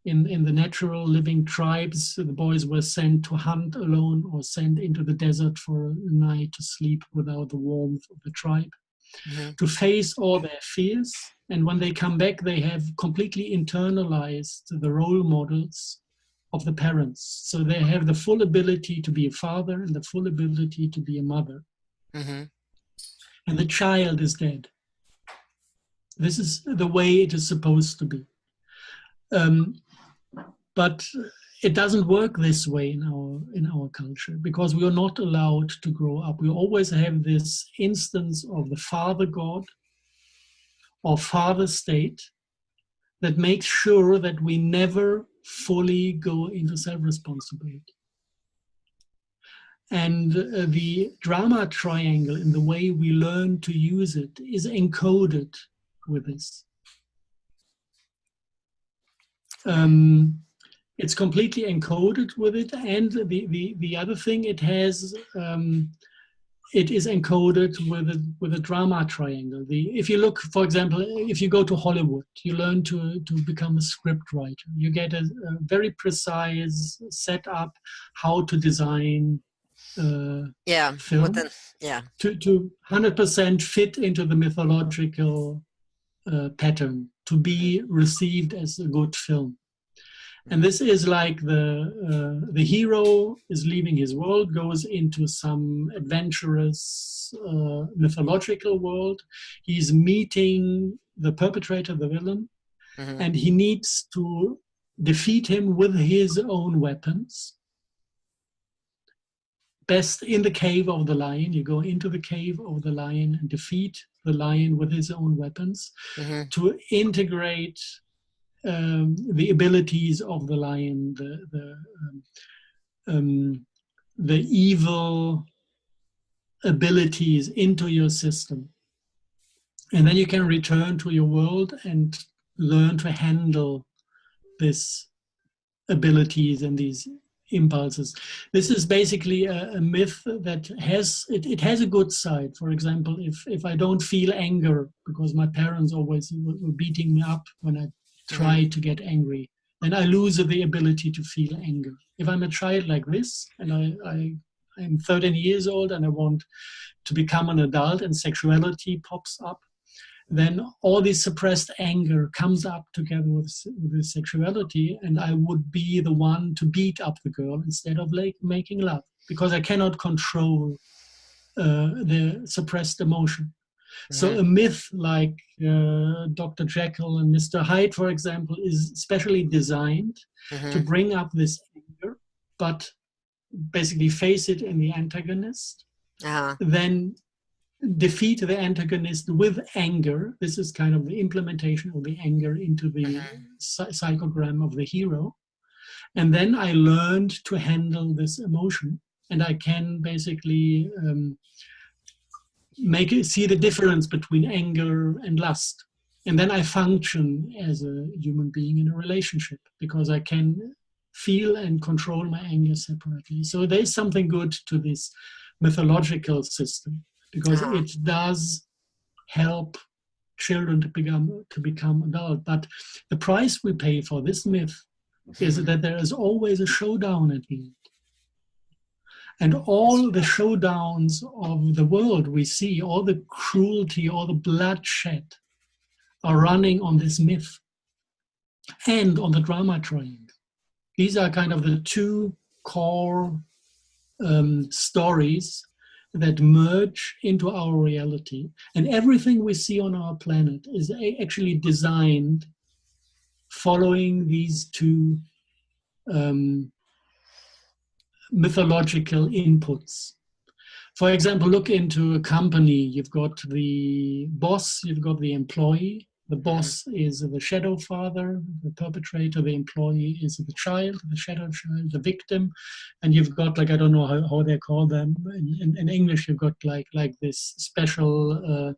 In the natural living tribes, the boys were sent to hunt alone or sent into the desert for a night to sleep without the warmth of the tribe, to face all their fears. And when they come back, they have completely internalized the role models of the parents. So they have the full ability to be a father and the full ability to be a mother. Mm-hmm. And the child is dead. This is the way it is supposed to be. But it doesn't work this way in our culture, because we are not allowed to grow up. We always have this instance of the father god or father state that makes sure that we never fully go into self-responsibility. And the drama triangle, in the way we learn to use it, is encoded with this. It's completely encoded with it, and the other thing it has, it is encoded with a drama triangle. If you look, for example, if you go to Hollywood, you learn to become a script writer. You get a very precise setup how to design film to 100% fit into the mythological pattern to be received as a good film. And this is like the hero is leaving his world, goes into some adventurous mythological world. He's meeting the perpetrator, the villain, and he needs to defeat him with his own weapons. Best in the cave of the lion. You go into the cave of the lion and defeat the lion with his own weapons to integrate the abilities of the lion, the evil abilities into your system. And then you can return to your world and learn to handle these abilities and these impulses. This is basically a myth that has a good side. For example, if I don't feel anger because my parents always were beating me up when I try to get angry, then I lose the ability to feel anger. If I'm a child like this and I'm 13 years old and I want to become an adult and sexuality pops up, then all this suppressed anger comes up together with sexuality, and I would be the one to beat up the girl instead of like making love, because I cannot control the suppressed emotion. So a myth like Dr. Jekyll and Mr. Hyde, for example, is specially designed to bring up this anger, but basically face it in the antagonist, then defeat the antagonist with anger. This is kind of the implementation of the anger into the psychogram of the hero. And then I learned to handle this emotion, and I can basically see the difference between anger and lust. And then I function as a human being in a relationship, because I can feel and control my anger separately. So there's something good to this mythological system, because it does help children to become adult. But the price we pay for this myth is that there is always a showdown at the end. And all the showdowns of the world we see, all the cruelty, all the bloodshed are running on this myth and on the drama triangle. These are kind of the two core stories that merge into our reality. And everything we see on our planet is actually designed following these two mythological inputs. For example, look into a company. You've got the boss, you've got the employee. The boss is the shadow father, the perpetrator. The employee is the child, the shadow child, the victim. And you've got, like, I don't know how they call them. In English, you've got like this special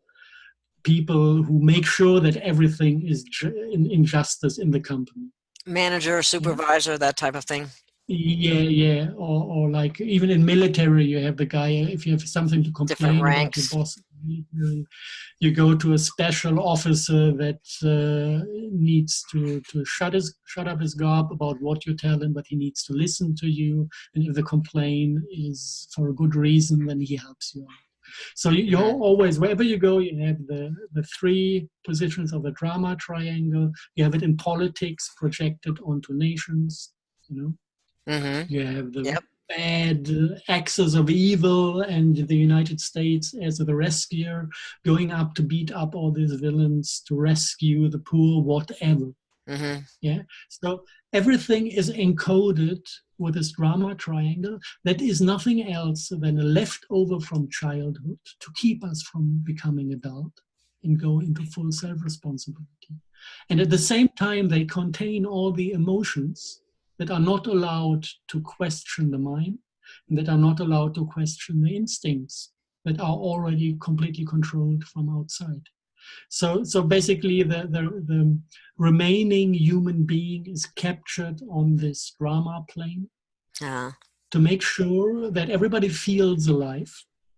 people who make sure that everything is in justice in the company. Manager, supervisor, that type of thing. Yeah. Or like even in military, you have the guy, if you have something to complain about your boss, you go to a special officer that needs to shut up his gob about what you tell him, but he needs to listen to you. And if the complaint is for a good reason, then he helps you out. So you're always, wherever you go, you have the three positions of the drama triangle. You have it in politics projected onto nations, you know. You have the bad axis of evil and the United States as the rescuer going up to beat up all these villains, to rescue the poor, whatever. Yeah. So everything is encoded with this drama triangle that is nothing else than a leftover from childhood to keep us from becoming adult and go into full self-responsibility. And at the same time, they contain all the emotions that are not allowed to question the mind, and that are not allowed to question the instincts that are already completely controlled from outside. So basically, the remaining human being is captured on this drama plane to make sure that everybody feels alive.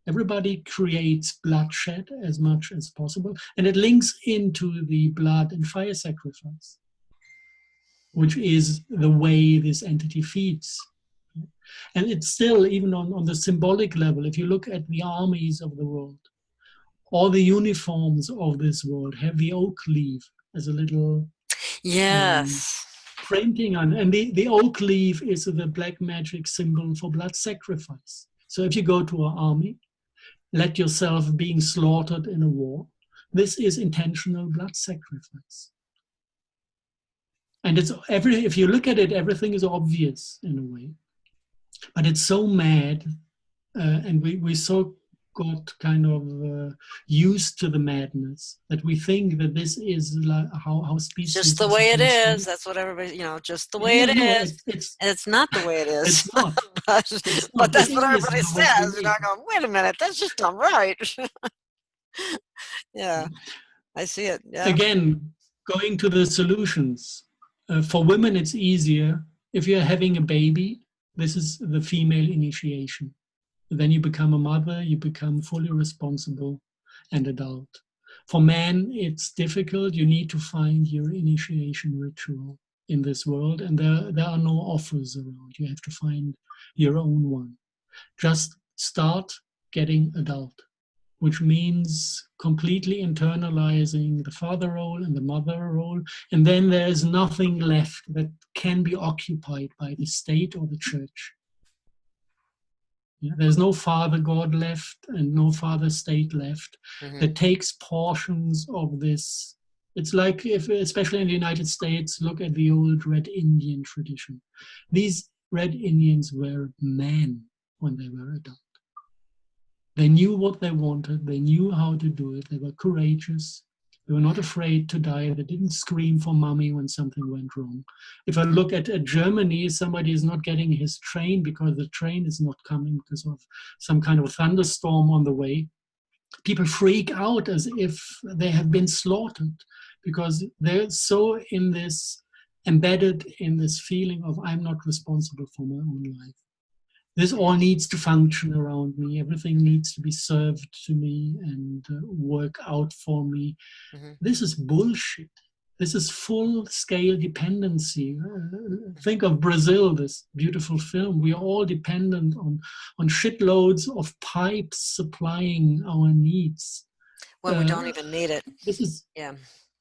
Everybody creates bloodshed as much as possible, and it links into the blood and fire sacrifice, which is the way this entity feeds. And it's still, even on the symbolic level, if you look at the armies of the world, all the uniforms of this world have the oak leaf as a little printing on. And the oak leaf is the black magic symbol for blood sacrifice. So if you go to an army, let yourself being slaughtered in a war, this is intentional blood sacrifice. And if you look at it, everything is obvious in a way. But it's so mad, and we so got kind of used to the madness that we think that this is like how species. Just the way it is. That's what everybody, just the way it is. And it's not the way it is. It's not. but that's what everybody says. And I go, wait a minute, that's just not right. Yeah, I see it. Yeah. Again, going to the solutions. For women, it's easier. If you're having a baby, this is the female initiation. Then you become a mother, you become fully responsible and adult. For men, it's difficult. You need to find your initiation ritual in this world, and there are no offers around. You have to find your own one. Just start getting adult. which means completely internalizing the father role and the mother role. And then there's nothing left that can be occupied by the state or the church. Yeah, there's no father God left and no father state left that takes portions of this. It's like, if, especially in the United States, look at the old Red Indian tradition. These Red Indians were men when they were adult. They knew what they wanted. They knew how to do it. They were courageous. They were not afraid to die. They didn't scream for mommy when something went wrong. If I look at Germany, somebody is not getting his train because the train is not coming because of some kind of thunderstorm on the way. People freak out as if they have been slaughtered because they're so embedded in this feeling of I'm not responsible for my own life. This all needs to function around me. Everything needs to be served to me and work out for me. This is bullshit. This is full-scale dependency. Think of Brazil, this beautiful film. We are all dependent on shitloads of pipes supplying our needs. Well, we don't even need it. This is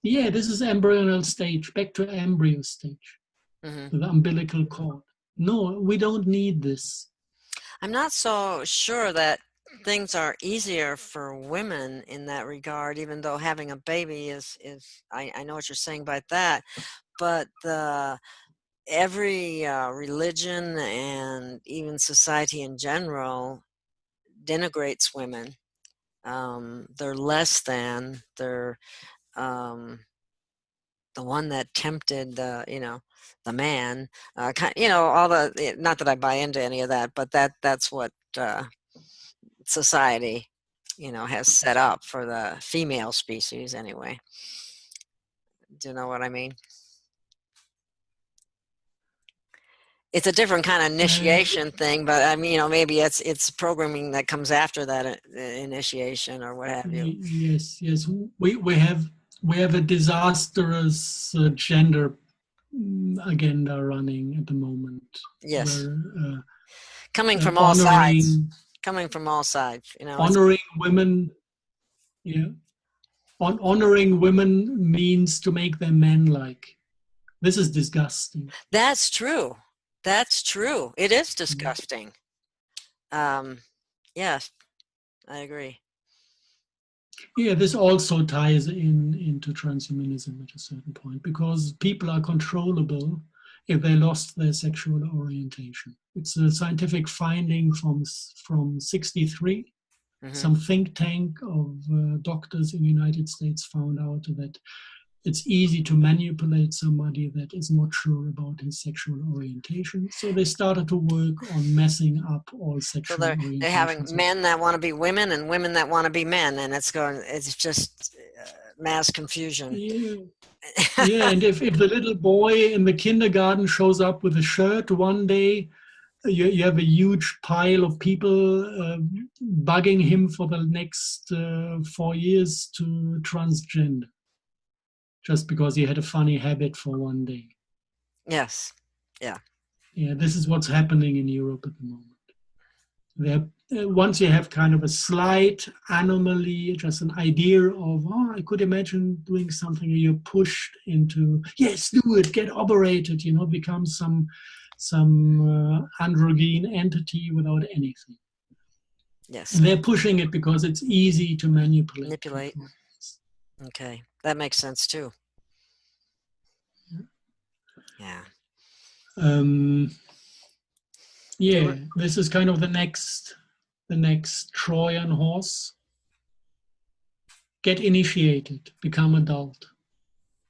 this is embryonal stage, back to embryo stage, the umbilical cord. No, we don't need this. I'm not so sure that things are easier for women in that regard, even though having a baby is I know what you're saying about that, but every religion and even society in general denigrates women. They're less than, they're the one that tempted the man, all the, not that I buy into any of that, but that's what society, has set up for the female species anyway. Do you know what I mean? It's a different kind of initiation thing, but I mean, maybe it's programming that comes after that initiation or what have you. Yes. We have a disastrous gender agenda running at the moment. Yes. Where, coming from all sides. Coming from all sides, honoring women. Yeah. Honoring women means to make them man-like. This is disgusting. That's true. That's true. It is disgusting. Yes, I agree. Yeah, this also ties into transhumanism at a certain point, because people are controllable if they lost their sexual orientation. It's a scientific finding from 63. Some think tank of doctors in the United States found out that it's easy to manipulate somebody that is not sure about his sexual orientation. So they started to work on messing up all sexual orientations. They're having men that want to be women and women that want to be men, and it's just mass confusion. Yeah, and if the little boy in the kindergarten shows up with a shirt one day, you have a huge pile of people bugging him for the next 4 years to transgender, just because he had a funny habit for one day. Yes. Yeah. Yeah, this is what's happening in Europe at the moment. Once you have kind of a slight anomaly, just an idea of, I could imagine doing something, you're pushed into, yes, do it, get operated, become some androgyne entity without anything. Yes. And they're pushing it because it's easy to manipulate. Okay, that makes sense too. Yeah. This is kind of the next Trojan horse. Get initiated, become adult.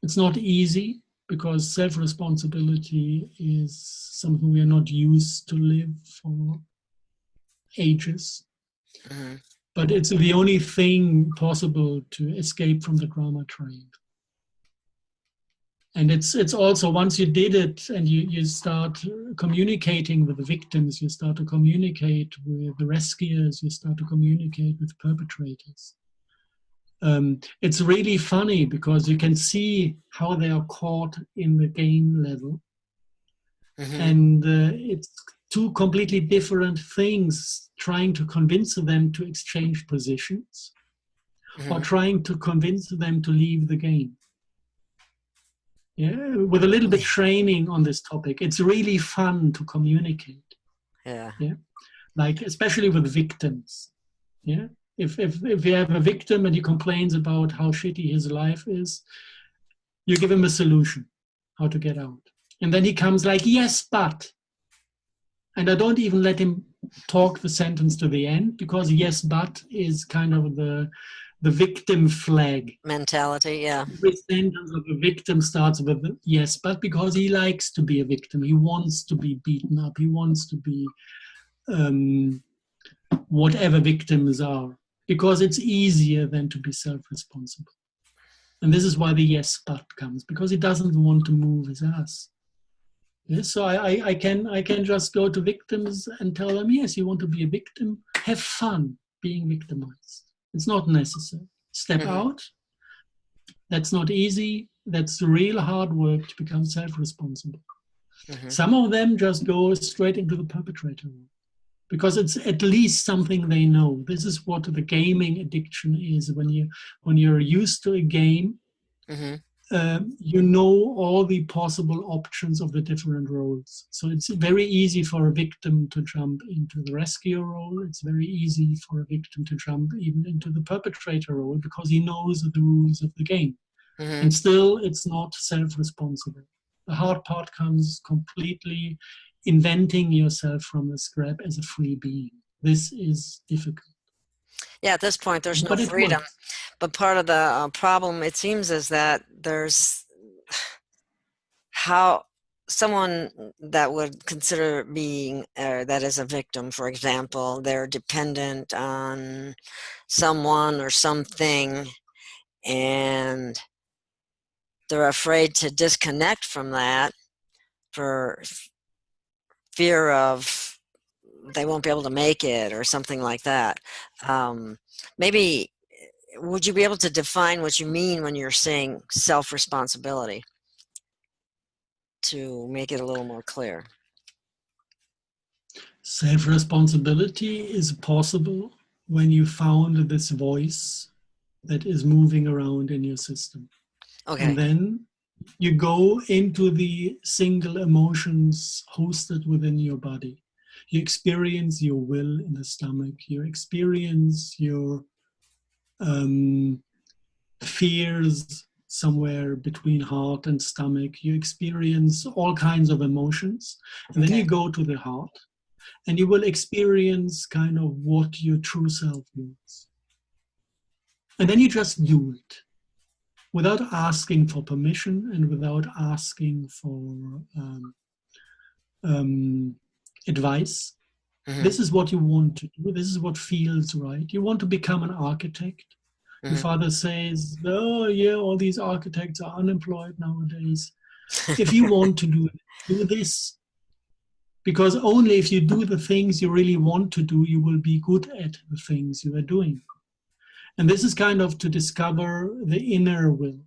It's not easy because self-responsibility is something we are not used to live for ages. But it's the only thing possible to escape from the drama train. And it's also, once you did it and you start communicating with the victims, you start to communicate with the rescuers, you start to communicate with perpetrators. It's really funny because you can see how they are caught in the game level. And it's two completely different things, trying to convince them to exchange positions. or trying to convince them to leave the game. Yeah, with a little bit training on this topic, it's really fun to communicate. Yeah. Yeah, like especially with victims. Yeah, if you have a victim and he complains about how shitty his life is, you give him a solution how to get out, and then he comes like, yes, but, and I don't even let him talk the sentence to the end, because yes, but is kind of the victim flag. Mentality, yeah. Every sentence of a victim starts with yes, but, because he likes to be a victim. He wants to be beaten up. He wants to be whatever victims are, because it's easier than to be self-responsible. And this is why the yes, but comes, because he doesn't want to move his ass. Yes, so I can just go to victims and tell them, yes, you want to be a victim, have fun being victimized. It's not necessary. Step out. That's not easy. That's real hard work to become self-responsible. Some of them just go straight into the perpetrator role, because it's at least something they know. This is what the gaming addiction is. When you're used to a game, you know all the possible options of the different roles. So it's very easy for a victim to jump into the rescue role. It's very easy for a victim to jump even into the perpetrator role, because he knows the rules of the game. And still, it's not self-responsible. The hard part comes completely inventing yourself from the scrap as a free being. This is difficult. Yeah, at this point, there's no But it freedom. works. But part of the problem, it seems, is that there's how someone that would consider being, that is a victim, for example, they're dependent on someone or something, and they're afraid to disconnect from that for fear of they won't be able to make it or something like that. Maybe would you be able to define what you mean when you're saying self-responsibility to make it a little more clear? Self-responsibility is possible when you found this voice that is moving around in your system. Okay. And then you go into the single emotions hosted within your body. You experience your will in the stomach. You experience your fears somewhere between heart and stomach. You experience all kinds of emotions. And then you go to the heart, and you will experience kind of what your true self wants. And then you just do it without asking for permission and without asking for advice. This is what you want to do. This is what feels right. You want to become an architect. Your father says, oh, yeah, all these architects are unemployed nowadays. If you want to do this, because only if you do the things you really want to do, you will be good at the things you are doing. And this is kind of to discover the inner will,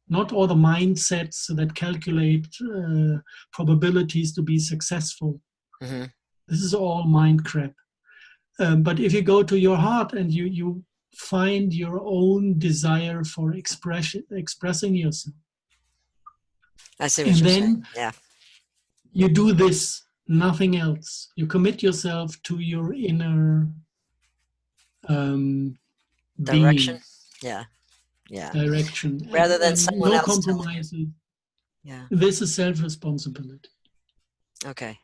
not all the mindsets that calculate probabilities to be successful. This is all mind crap. But if you go to your heart and you find your own desire for expressing yourself, I see what and you're saying. then Yeah. you do this, nothing else. You commit yourself to your inner Direction. being, Yeah. Yeah. direction, Rather than and someone no else telling you. compromises. Yeah. This is self-responsibility. Okay.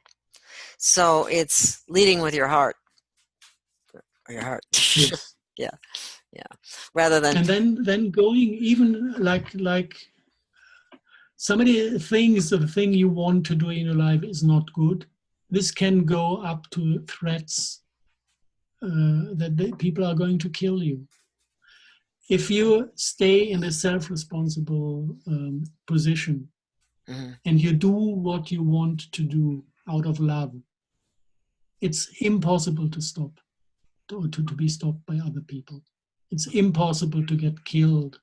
So it's leading with your heart. Or your heart. Yes. Yeah. Yeah. Rather than And then going even like so many things, the thing you want to do in your life is not good. This can go up to threats that people are going to kill you. If you stay in a self-responsible position and you do what you want to do out of love, it's impossible to stop, to be stopped by other people. It's impossible to get killed.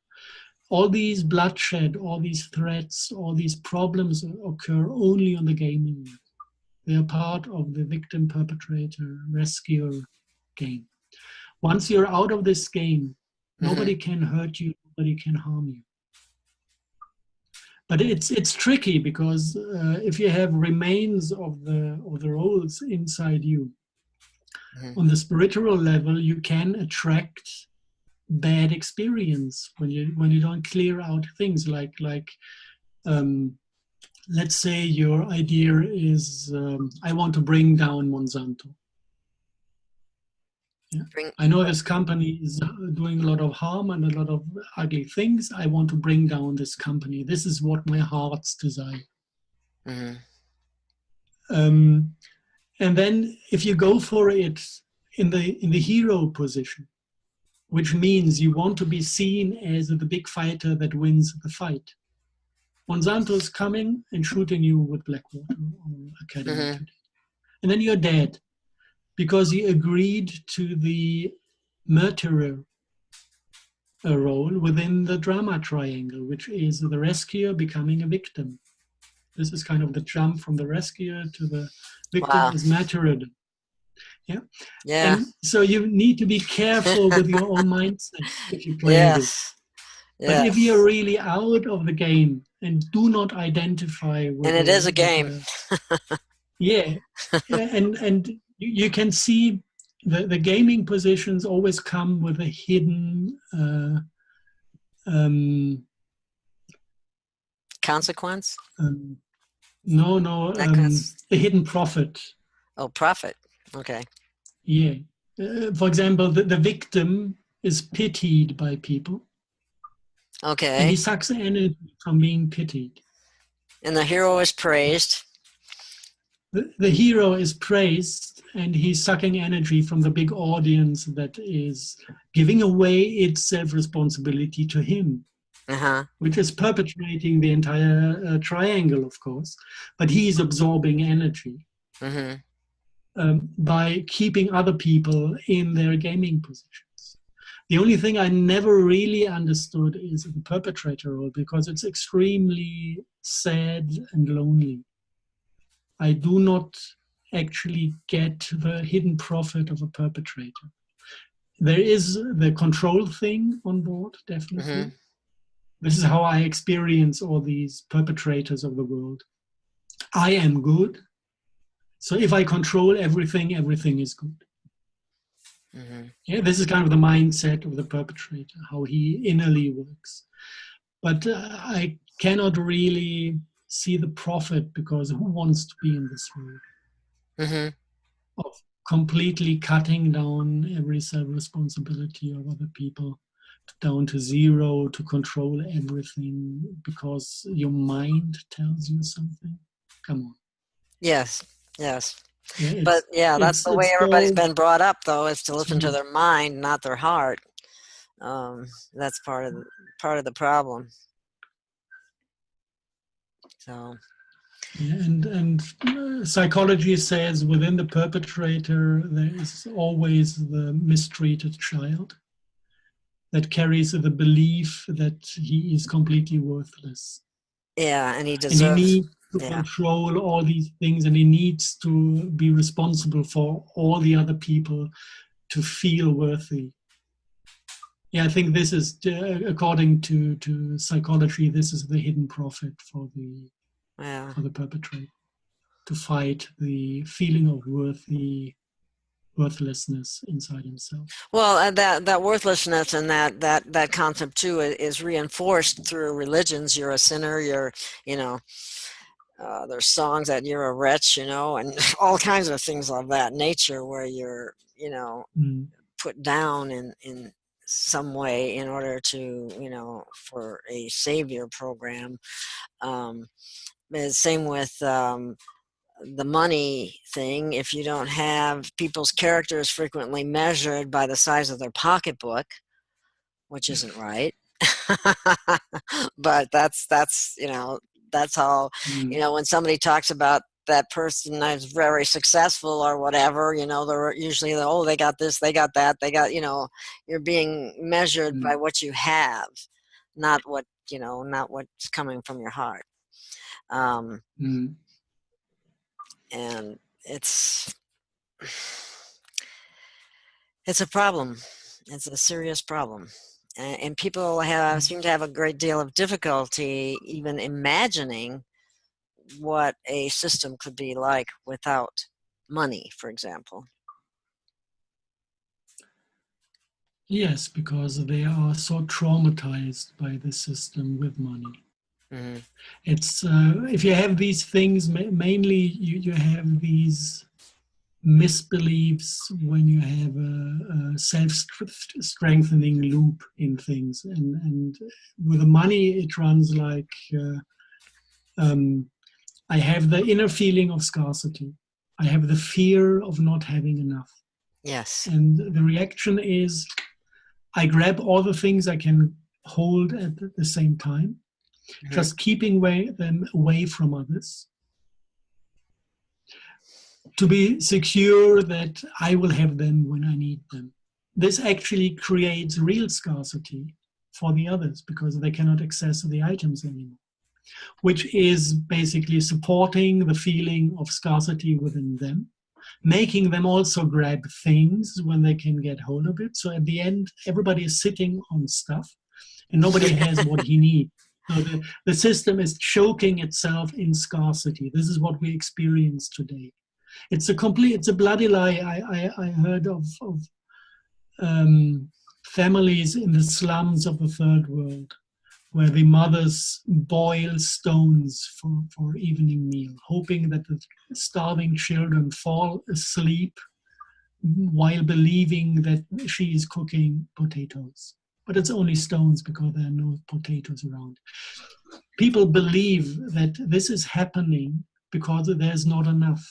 All these bloodshed, all these threats, all these problems occur only on the gaming. They are part of the victim, perpetrator, rescuer game. Once you're out of this game, Nobody can hurt you. Nobody can harm you. But it's tricky because if you have remains of the roles inside you, on the spiritual level, you can attract bad experience when you don't clear out things like let's say your idea is I want to bring down Monsanto. Yeah. I know this company is doing a lot of harm and a lot of ugly things. I want to bring down this company. This is what my heart's desire. And then if you go for it in the hero position, which means you want to be seen as the big fighter that wins the fight. Monsanto's coming and shooting you with Blackwater Academy today. And then you're dead because you agreed to the martyr role within the drama triangle, which is the rescuer becoming a victim. This is kind of the jump from the rescuer to the victim as martyred. Yeah. And so you need to be careful with your own mindset if you play this. But if you're really out of the game and do not identify with and it is a game. And you can see the gaming positions always come with a hidden consequence. A hidden profit. Oh, profit. Okay. Yeah. For example, the victim is pitied by people. Okay. And he sucks energy from being pitied. And the hero is praised. The hero is praised, and he's sucking energy from the big audience that is giving away its self-responsibility to him, which is perpetuating the entire triangle, of course. But he's absorbing energy by keeping other people in their gaming positions. The only thing I never really understood is the perpetrator role, because it's extremely sad and lonely. I do not actually get the hidden profit of a perpetrator. There is the control thing on board, definitely. This is how I experience all these perpetrators of the world. I am good. So if I control everything, everything is good. Yeah, this is kind of the mindset of the perpetrator, how he innerly works. But I cannot really see the profit, because who wants to be in this role of completely cutting down every self-responsibility of other people down to zero, to control everything because your mind tells you something? Come on. Yes. Yeah, but that's the way everybody's been brought up, though, is to listen to their mind, not their heart. That's part of the problem. So. Yeah, and psychology says within the perpetrator there is always the mistreated child that carries the belief that he is completely worthless. Yeah, and he deserves. And he needs to control all these things, and he needs to be responsible for all the other people to feel worthy. Yeah, I think this is, according to psychology, this is the hidden profit for the perpetrator, to fight the feeling of worthlessness inside himself. Well, that worthlessness and that concept too is reinforced through religions. You're a sinner. There's songs that you're a wretch, and all kinds of things of that nature, where you're put down in some way in order to for a savior program. Same with the money thing. If you don't have people's characters frequently measured by the size of their pocketbook, which isn't right, but that's how, when somebody talks about that person is very successful or whatever, they're usually, they got this, they got that, they got, you're being measured by what you have, not not what's coming from your heart. And it's a problem. It's a serious problem. And people seem to have a great deal of difficulty even imagining what a system could be like without money, for example. Yes, because they are so traumatized by the system with money. Mm-hmm. It's if you have these things, mainly you have these misbeliefs when you have a self-strengthening loop in things, and with the money it runs like I have the inner feeling of scarcity. I have the fear of not having enough. Yes. And the reaction is I grab all the things I can hold at the same time, Mm-hmm. just keeping them away from others to be secure that I will have them when I need them. This actually creates real scarcity for the others because they cannot access the items anymore, which is basically supporting the feeling of scarcity within them, making them also grab things when they can get hold of it. So at the end, everybody is sitting on stuff and nobody has what he needs. So the system is choking itself in scarcity. This is what we experience today. It's a bloody lie. I heard of families in the slums of the third world where the mothers boil stones for evening meal, hoping that the starving children fall asleep while believing that she is cooking potatoes. But it's only stones because there are no potatoes around. People believe that this is happening because there's not enough.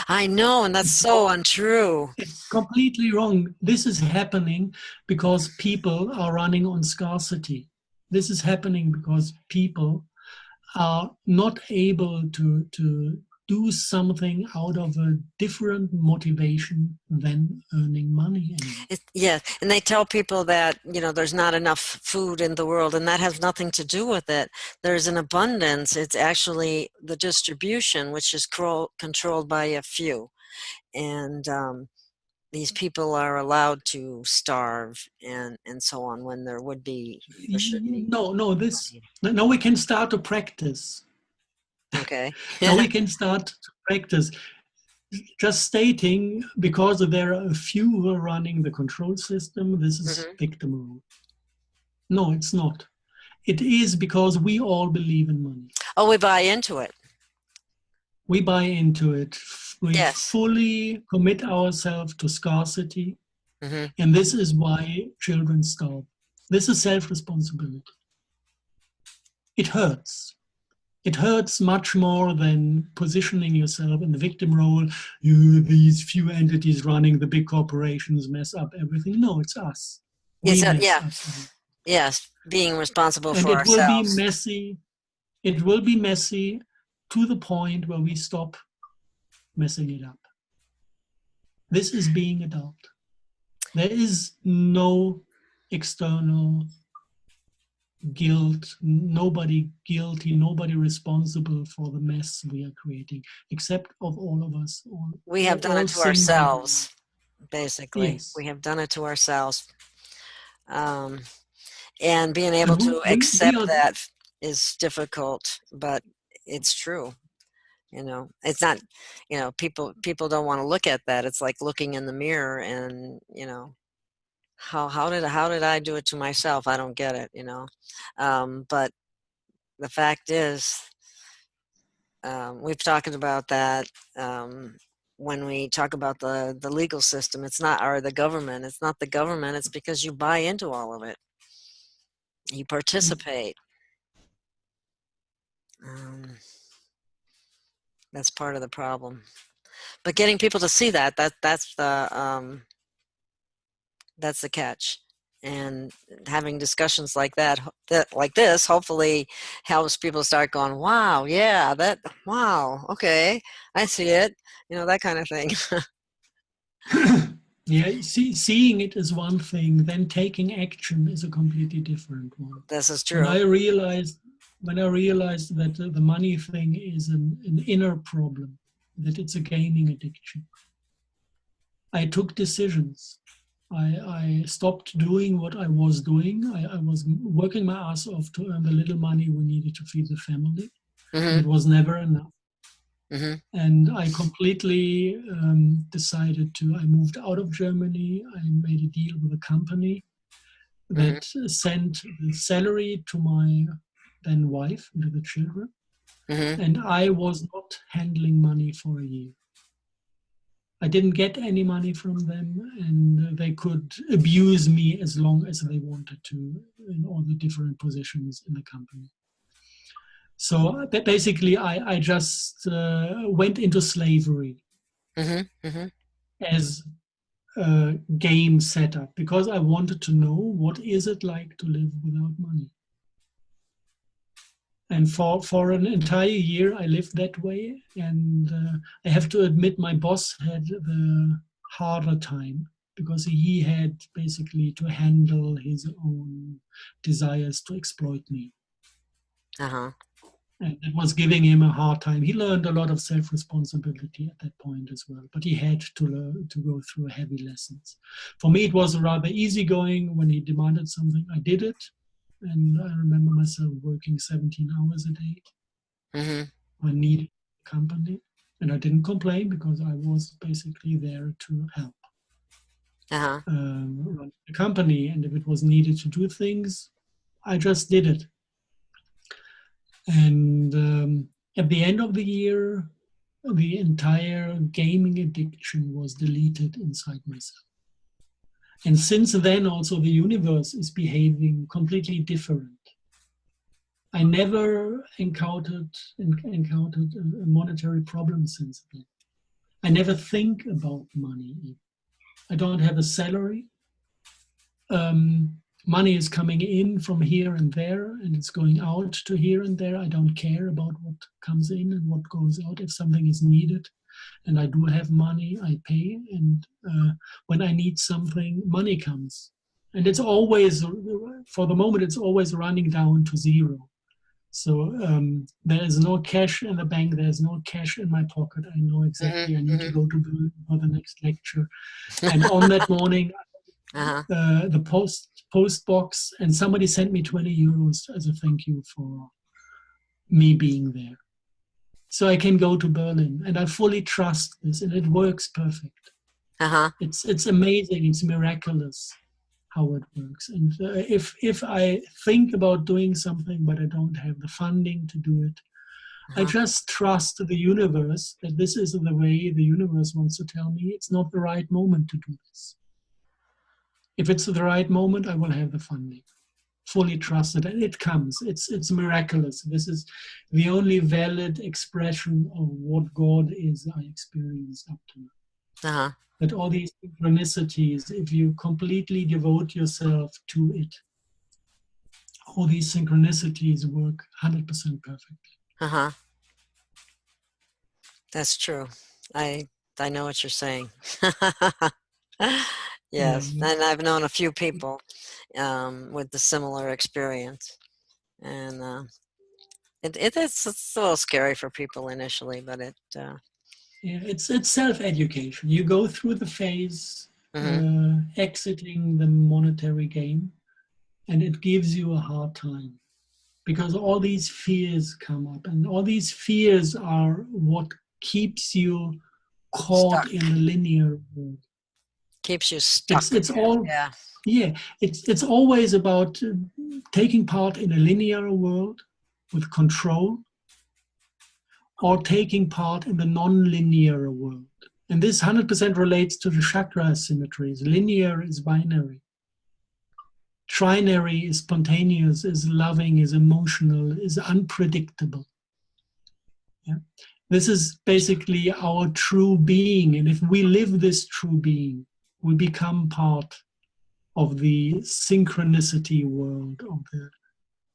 I know, and that's It's so wrong. untrue. It's completely wrong. This is happening because people are running on scarcity. This is happening because people are not able to do something out of a different motivation than earning money anymore. Yeah, and they tell people that, there's not enough food in the world, and that has nothing to do with it. There's an abundance. It's actually the distribution, which is controlled by a few. And these people are allowed to starve and so on when there should be money. Now we can start to practice. Okay. Now we can start to practice. Just stating because there are a few who are running the control system, this is Hmm. victim rule. No, it's not. It is because we all believe in money. Oh, we buy into it. We buy into it. We Yes. fully commit ourselves to scarcity. Hmm. And this is why children starve. This is self-responsibility. It hurts. It hurts much more than positioning yourself in the victim role. These few entities running the big corporations mess up everything. No, it's us. We mess Yeah. up everything. Yes. Being responsible And for it will be ourselves. messy. It will be messy to the point where we stop messing it up. This is being adult. There is no external guilt, nobody guilty, nobody responsible for the mess we are creating, except of all of us, We have done all it to singly one. ourselves, basically. We Yes. have done it to ourselves. Um, and being But able to we accept are, that is difficult, but it's true. It's not, people don't want to look at that. It's like looking in the mirror and, how did I do it to myself? I don't get it. But the fact is, we've talked about that. When we talk about the legal system, it's not, or the government, it's not the government, it's because you buy into all of it. You participate. Um, that's part of the problem. But getting people to see that's the catch. And having discussions like that like this hopefully helps people start going, wow, yeah, wow, okay, I see it, that kind of thing. yeah, seeing it is one thing, then taking action is a completely different one. This is When true. I realized, that the money thing is an inner problem, that it's a gaming addiction, I took decisions. I stopped doing what I was doing. I was working my ass off to earn the little money we needed to feed the family, and Mm-hmm. it was never enough. Mm-hmm. And I completely decided to, I moved out of Germany. I made a deal with a company Mm-hmm. that sent the salary to my then wife and to the children. Mm-hmm. And I was not handling money for a year. I didn't get any money from them, and they could abuse me as long as they wanted to in all the different positions in the company. So basically, I just went into slavery Mm-hmm. Mm-hmm. as a game setup because I wanted to know what is it like to live without money. And for an entire year, I lived that way. And I have to admit, my boss had the harder time because he had basically to handle his own desires to exploit me. Uh-huh. And it was giving him a hard time. He learned a lot of self-responsibility at that point as well, but he had to learn to go through heavy lessons. For me, it was rather easygoing. When he demanded something, I did it. And I remember myself working 17 hours a day. Mm-hmm. I needed the company, and I didn't complain because I was basically there to help Uh-huh. run the company. And if it was needed to do things, I just did it. And at the end of the year, the entire gaming addiction was deleted inside myself. And since then, also the universe is behaving completely different. I never encountered a monetary problem since then. I never think about money. I don't have a salary. Money is coming in from here and there, and it's going out to here and there. I don't care about what comes in and what goes out. If something is needed, and I do have money, I pay. And when I need something, money comes. And it's always, for the moment, it's always running down to zero. So there is no cash in the bank. There's no cash in my pocket. I know exactly I Mm-hmm. need to go to Berlin for the next lecture. And on that morning, Uh-huh. the post box, and somebody sent me 20 euros as a thank you for me being there. So I can go to Berlin, and I fully trust this, and it works perfect. Uh-huh. It's amazing. It's miraculous how it works. And if I think about doing something but I don't have the funding to do it, I Uh-huh. just trust the universe that this is the way the universe wants to tell me it's not the right moment to do this. If it's the right moment, I will have the funding. Fully trusted, and it comes. It's miraculous. This is the only valid expression of what God is I experienced up to now. Uh-huh. That all these synchronicities, if you completely devote yourself to it, all these synchronicities work 100% perfectly. Uh-huh. That's true. I I know what you're saying. Yeah, Yes, and I've known a few people with the similar experience, and it's a little scary for people initially, but yeah. It's self-education. You go through the phase mhm. exiting the monetary game, and it gives you a hard time because all these fears come up, and all these fears are what keeps you caught Stuck. in the linear world. Keeps you It's stuck. it's all Yeah. yeah. It's always about taking part in a linear world with control, or taking part in the non-linear world. And this 100% relates to the chakra symmetries. Linear is binary. Trinary is spontaneous, is loving, is emotional, is unpredictable. Yeah? This is basically our true being. And if we live this true being, we become part of the synchronicity world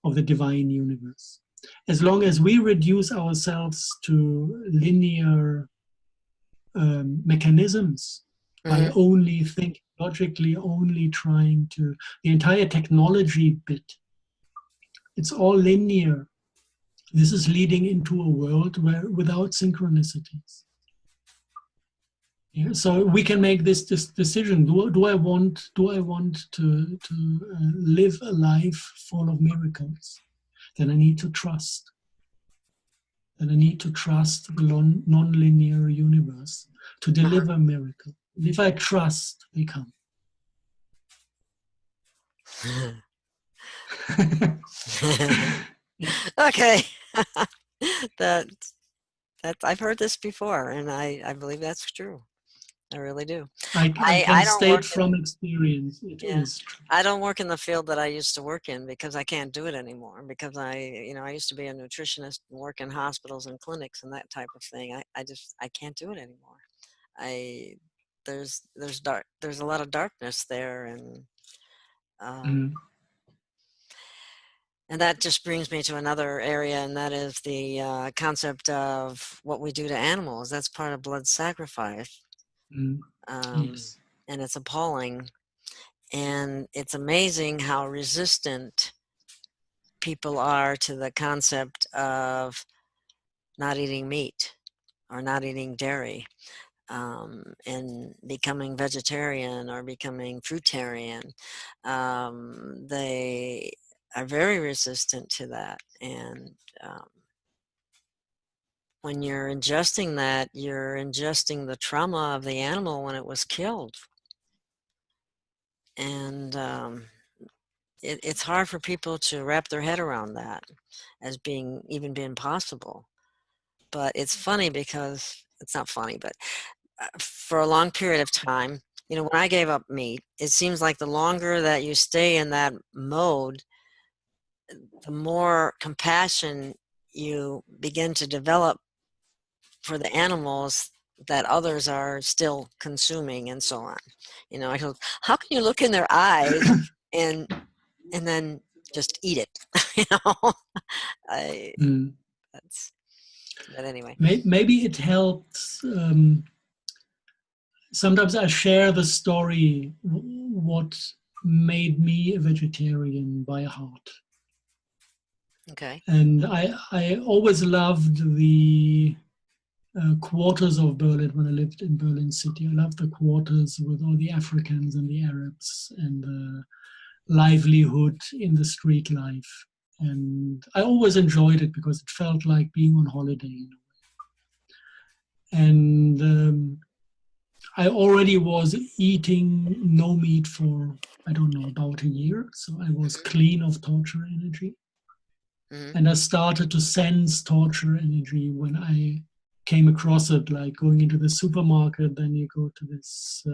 of the divine universe. As long as we reduce ourselves to linear mechanisms by Hmm. only thinking logically, only trying to, the entire technology bit, it's all linear. This is leading into a world where without synchronicities. Yeah, so we can make this decision. Do I want to live a life full of miracles? Then I need to trust. Then I need to trust the non-linear universe to deliver a miracle. And if I trust, they come. Okay. that I've heard this before, and I believe that's true. I really do. I I can don't work state in, from experience, it yeah, is true. I don't work in the field that I used to work in because I can't do it anymore, because I used to be a nutritionist and work in hospitals and clinics and that type of thing. I can't do it anymore. I there's a lot of darkness there, um, Mm, and that just brings me to another area, and that is the concept of what we do to animals. That's part of blood sacrifice, mm, um, yes. and it's appalling. And it's amazing how resistant people are to the concept of not eating meat or not eating dairy, and becoming vegetarian or becoming fruitarian. They are very resistant to that. And um, when you're ingesting that, you're ingesting the trauma of the animal when it was killed. And it's hard for people to wrap their head around that as being possible. But it's funny because it's not funny, but for a long period of time, when I gave up meat, it seems like the longer that you stay in that mode, the more compassion you begin to develop for the animals that others are still consuming and so on. I go, how can you look in their eyes and then just eat it? you know, I Mm. that's but anyway. Maybe it helps. Sometimes I share the story, what made me a vegetarian by heart. Okay. And I always loved the quarters of Berlin when I lived in Berlin City. I loved the quarters with all the Africans and the Arabs and the livelihood in the street life. And I always enjoyed it because it felt like being on holiday. And I already was eating no meat for, I don't know, about a year. So I was Hmm. clean of torture energy. Hmm. And I started to sense torture energy when I came across it, like going into the supermarket. Then you go to this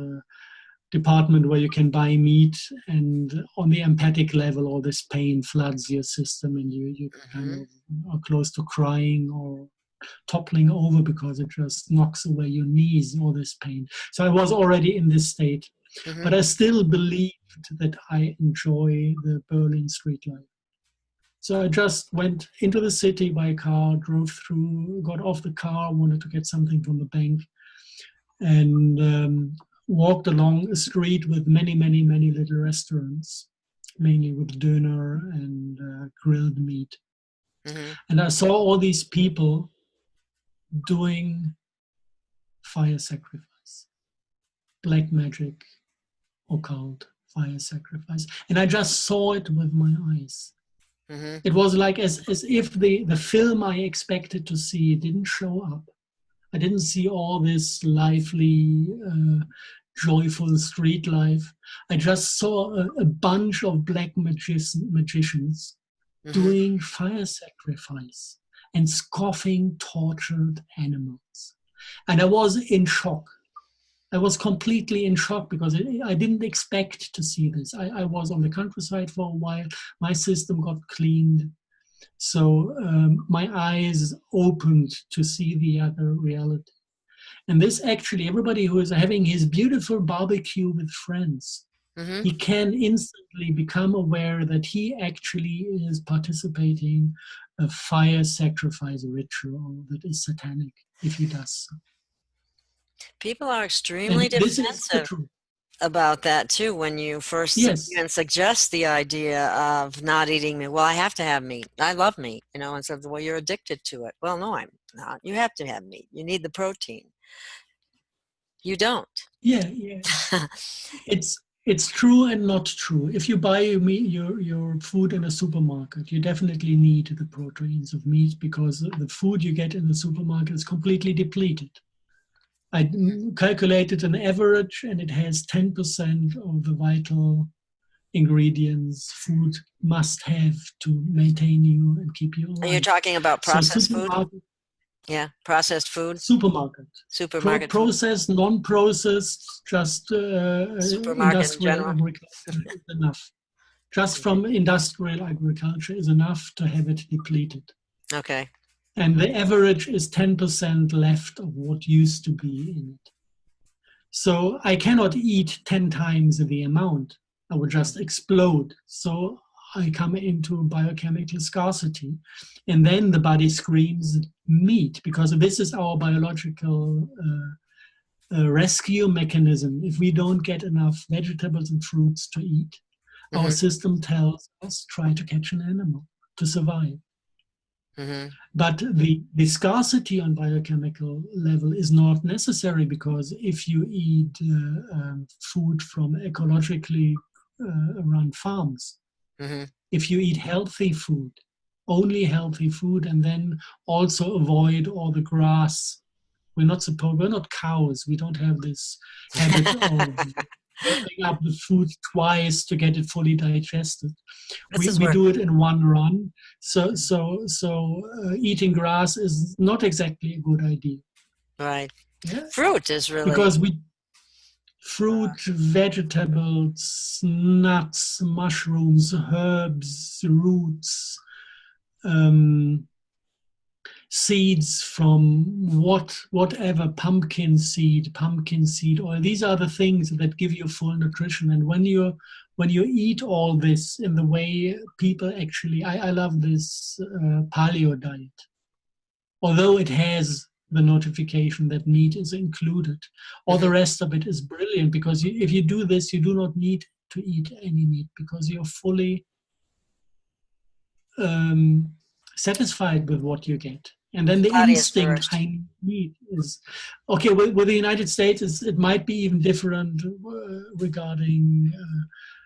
department where you can buy meat, and on the empathic level, all this pain floods your system, and you kind Hmm. of are close to crying or toppling over because it just knocks away your knees, all this pain. So I was already in this state, Hmm. but I still believed that I enjoy the Berlin street life. So I just went into the city by car, drove through, got off the car, wanted to get something from the bank, and walked along a street with many, many, many little restaurants, mainly with doner and grilled meat. Hmm. And I saw all these people doing fire sacrifice, black magic, occult, fire sacrifice. And I just saw it with my eyes. Hmm. It was like as if the film I expected to see didn't show up. I didn't see all this lively, joyful street life. I just saw a bunch of black magicians Hmm. doing fire sacrifice and scoffing tortured animals. And I was in shock. I was completely in shock because I didn't expect to see this. I was on the countryside for a while. My system got cleaned. So my eyes opened to see the other reality. And this actually, everybody who is having his beautiful barbecue with friends, Hmm. he can instantly become aware that he actually is participating a fire sacrifice ritual that is satanic if he does so. People are extremely And this is the defensive truth. about that too when you first Yes. even suggest the idea of not eating meat. Well, I have to have meat. I love meat, and so, well, you're addicted to it. Well, no, I'm not. You have to have meat. You need the protein. You don't. Yeah, yeah. It's true and not true. If you buy your food in a supermarket, you definitely need the proteins of meat because the food you get in the supermarket is completely depleted. I calculated an average, and it has 10% of the vital ingredients food must have to maintain you and keep you Are you alive. talking about So processed food? Yeah, processed food, supermarket, supermarket food, processed, non-processed, just supermarket in industrial general. agriculture is enough. Just Mhm. from industrial agriculture is enough to have it depleted. Okay. And the average is 10% left of what used to be in it. So I cannot eat 10 times the amount. I would just explode. So I come into biochemical scarcity. And then the body screams meat, because this is our biological rescue mechanism. If we don't get enough vegetables and fruits to eat, our Mm-hmm. system tells us try to catch an animal to survive. Mm-hmm. But the scarcity on biochemical level is not necessary, because if you eat food from ecologically run farms, Mm-hmm. if you eat healthy food, only healthy food, and then also avoid all the grass. We're not cows. We don't have this habit of burping up the food twice to get it fully digested. This is We where, do it in one run. So eating grass is not exactly a good idea. right. Yeah, Fruit is really, because we fruit, vegetables, nuts, mushrooms, herbs, roots, um, seeds from whatever, pumpkin seed oil. These are the things that give you full nutrition. And when you eat all this in the way people actually, I love this paleo diet, although it has the notification that meat is included. All the mm-hmm. rest of it is brilliant, because if you do this, you do not need to eat any meat, because you're fully satisfied with what you get. And then the Body is instinct nourished. I need is okay. With the United States, it might be even different regarding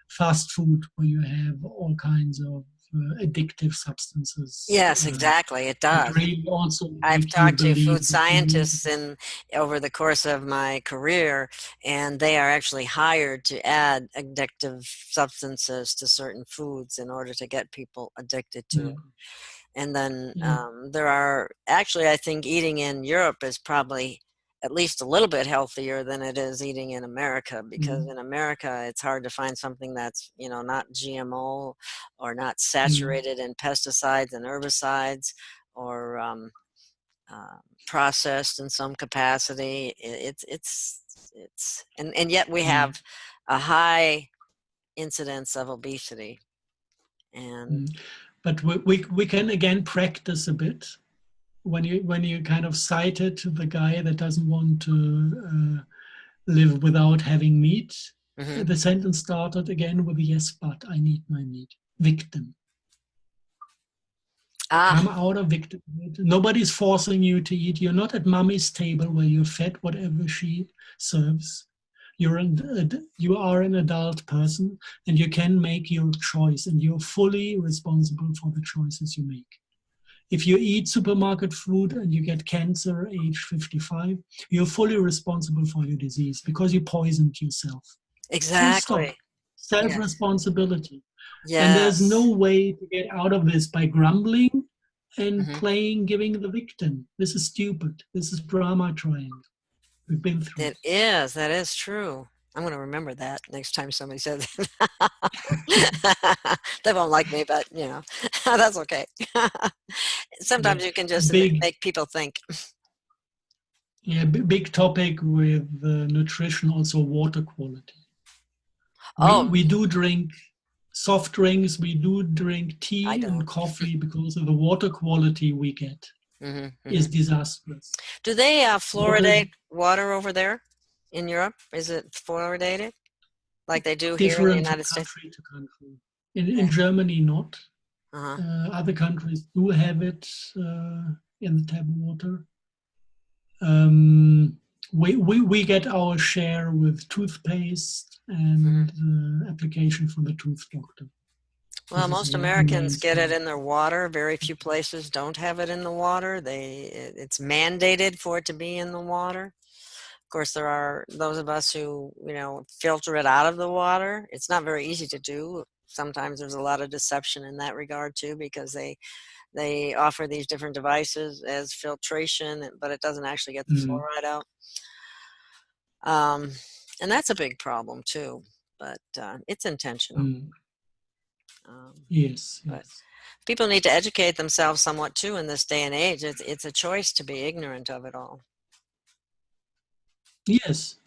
fast food, where you have all kinds of addictive substances Yes, exactly. It that does. really also I've make you talked to food believe that you need. scientists in over the course of my career, and they are actually hired to add addictive substances to certain foods in order to get people addicted to Yeah, it. And then yeah, there are actually, I think eating in Europe is probably at least a little bit healthier than it is eating in America, because mm, in America it's hard to find something that's, not GMO or not mm, saturated in pesticides and herbicides or processed in some capacity. And yet we mm, have a high incidence of obesity. And mm. But we can again practice a bit when you kind of cited the guy that doesn't want to live without having meat. mhm. The sentence started again with yes, but I need my meat. Victim. Ah, Come out of victimhood. Nobody's forcing you to eat. You're not at mommy's table where you're fed whatever she serves. You are an adult person, and you can make your choice, and you're fully responsible for the choices you make. If you eat supermarket food and you get cancer age 55, you're fully responsible for your disease, because you poisoned yourself. Full stop. exactly. Yes. Self-responsibility. And there's no Yes. way to get out of this by grumbling and Hmm. playing giving the victim. This is stupid. This is drama triangle. We've been through It it. is. That is true. I'm going to remember that next time somebody says it. They won't like me, but that's okay. Yeah. Sometimes you can just Big, make people think. yeah, big topic with nutrition, also water quality. Oh, We do drink soft drinks, we do drink I tea and don't. coffee, because of the water quality we get Hmm. is Hmm. disastrous. Do they Water is fluoridate water over there in Europe? Is it fluoridated like they do here in the different from United States? country to country. Okay. In Germany, not. Uh-huh. Other countries do have it in the tap water. Um, we get our share with toothpaste and application from the tooth doctor. Well, This is most the Americans get it mainstay. in their water. Very few places don't have it in the water. It's mandated for it to be in the water. Of course, there are those of us who, filter it out of the water. It's not very easy to do. Sometimes there's a lot of deception in that regard too, because they offer these different devices as filtration, but it doesn't actually get the fluoride out. And that's a big problem too, but it's intentional. Yes, But yes. people need to educate themselves somewhat too in this day and age. It's a choice to be ignorant of it all. Yes,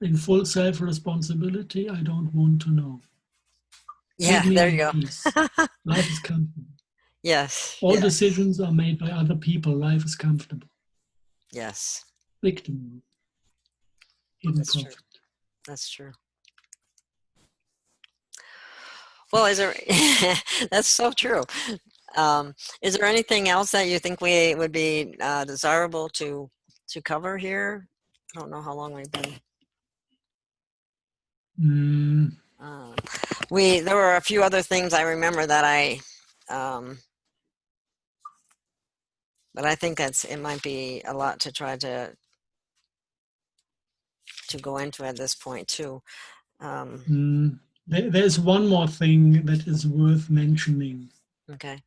in full self-responsibility, I don't want to know. Yeah, Leave me there you in go. peace. Life is comfortable. Yes, All yes, decisions are made by other people. Life is comfortable. yes. Victim, hidden That's true. profit. That's true. Well, is there? That's so true. Is there anything else that you think we would be desirable to cover here? I don't know how long we've been. There were a few other things I remember that but I think it might be a lot to try to go into at this point too. There's one more thing that is worth mentioning. Okay.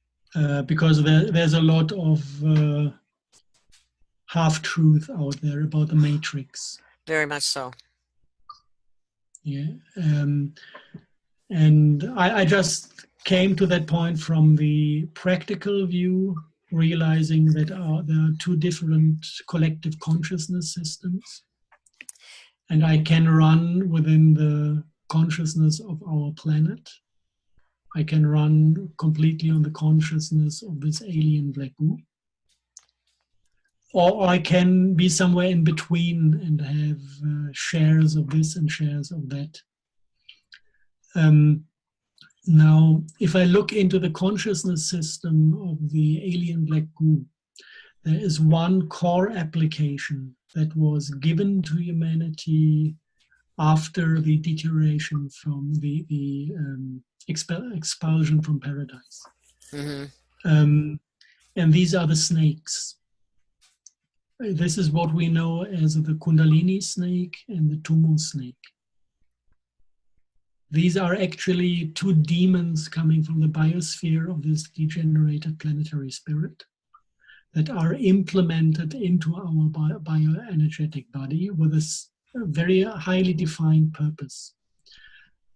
Because there's a lot of half-truth out there about the Matrix. Very much so. Yeah. And I just came to that point from the practical view, realizing that there are two different collective consciousness systems. And I can run within the consciousness of our planet. I can run completely on the consciousness of this alien black goo. Or I can be somewhere in between and have shares of this and shares of that. Now, if I look into the consciousness system of the alien black goo, there is one core application that was given to humanity after the deterioration from the expulsion from paradise. And these are the snakes. This is what we know as the Kundalini snake and the Tumu snake. These are actually two demons coming from the biosphere of this degenerated planetary spirit that are implemented into our bioenergetic body with a very highly defined purpose.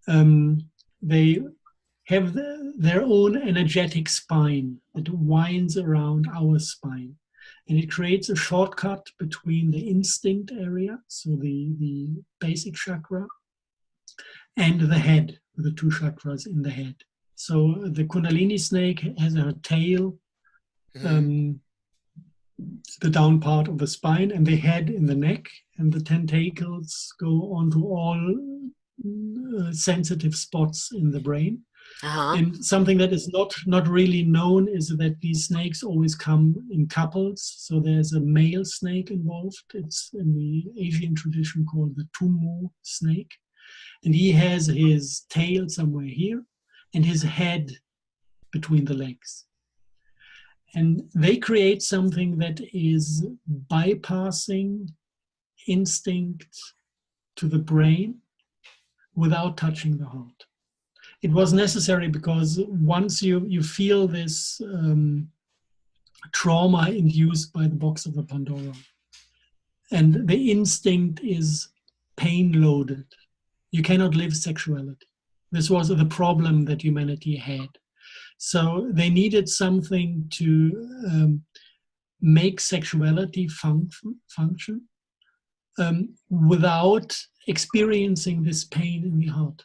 They have their own energetic spine that winds around our spine. And it creates a shortcut between the instinct area, so the basic chakra, and the head, the two chakras in the head. So the Kundalini snake has a tail, the down part of the spine, and the head in the neck, and the tentacles go onto all sensitive spots in the brain. And something that is not really known is that these snakes always come in couples. So there's a male snake involved. It's in the Asian tradition called the Tumu snake. And he has his tail somewhere here and his head between the legs. And they create something that is bypassing instinct to the brain without touching the heart. It was necessary because once you feel this trauma induced by the box of the Pandora, and the instinct is pain loaded, you cannot live sexuality. This was the problem that humanity had. So they needed something to make sexuality function without experiencing this pain in the heart.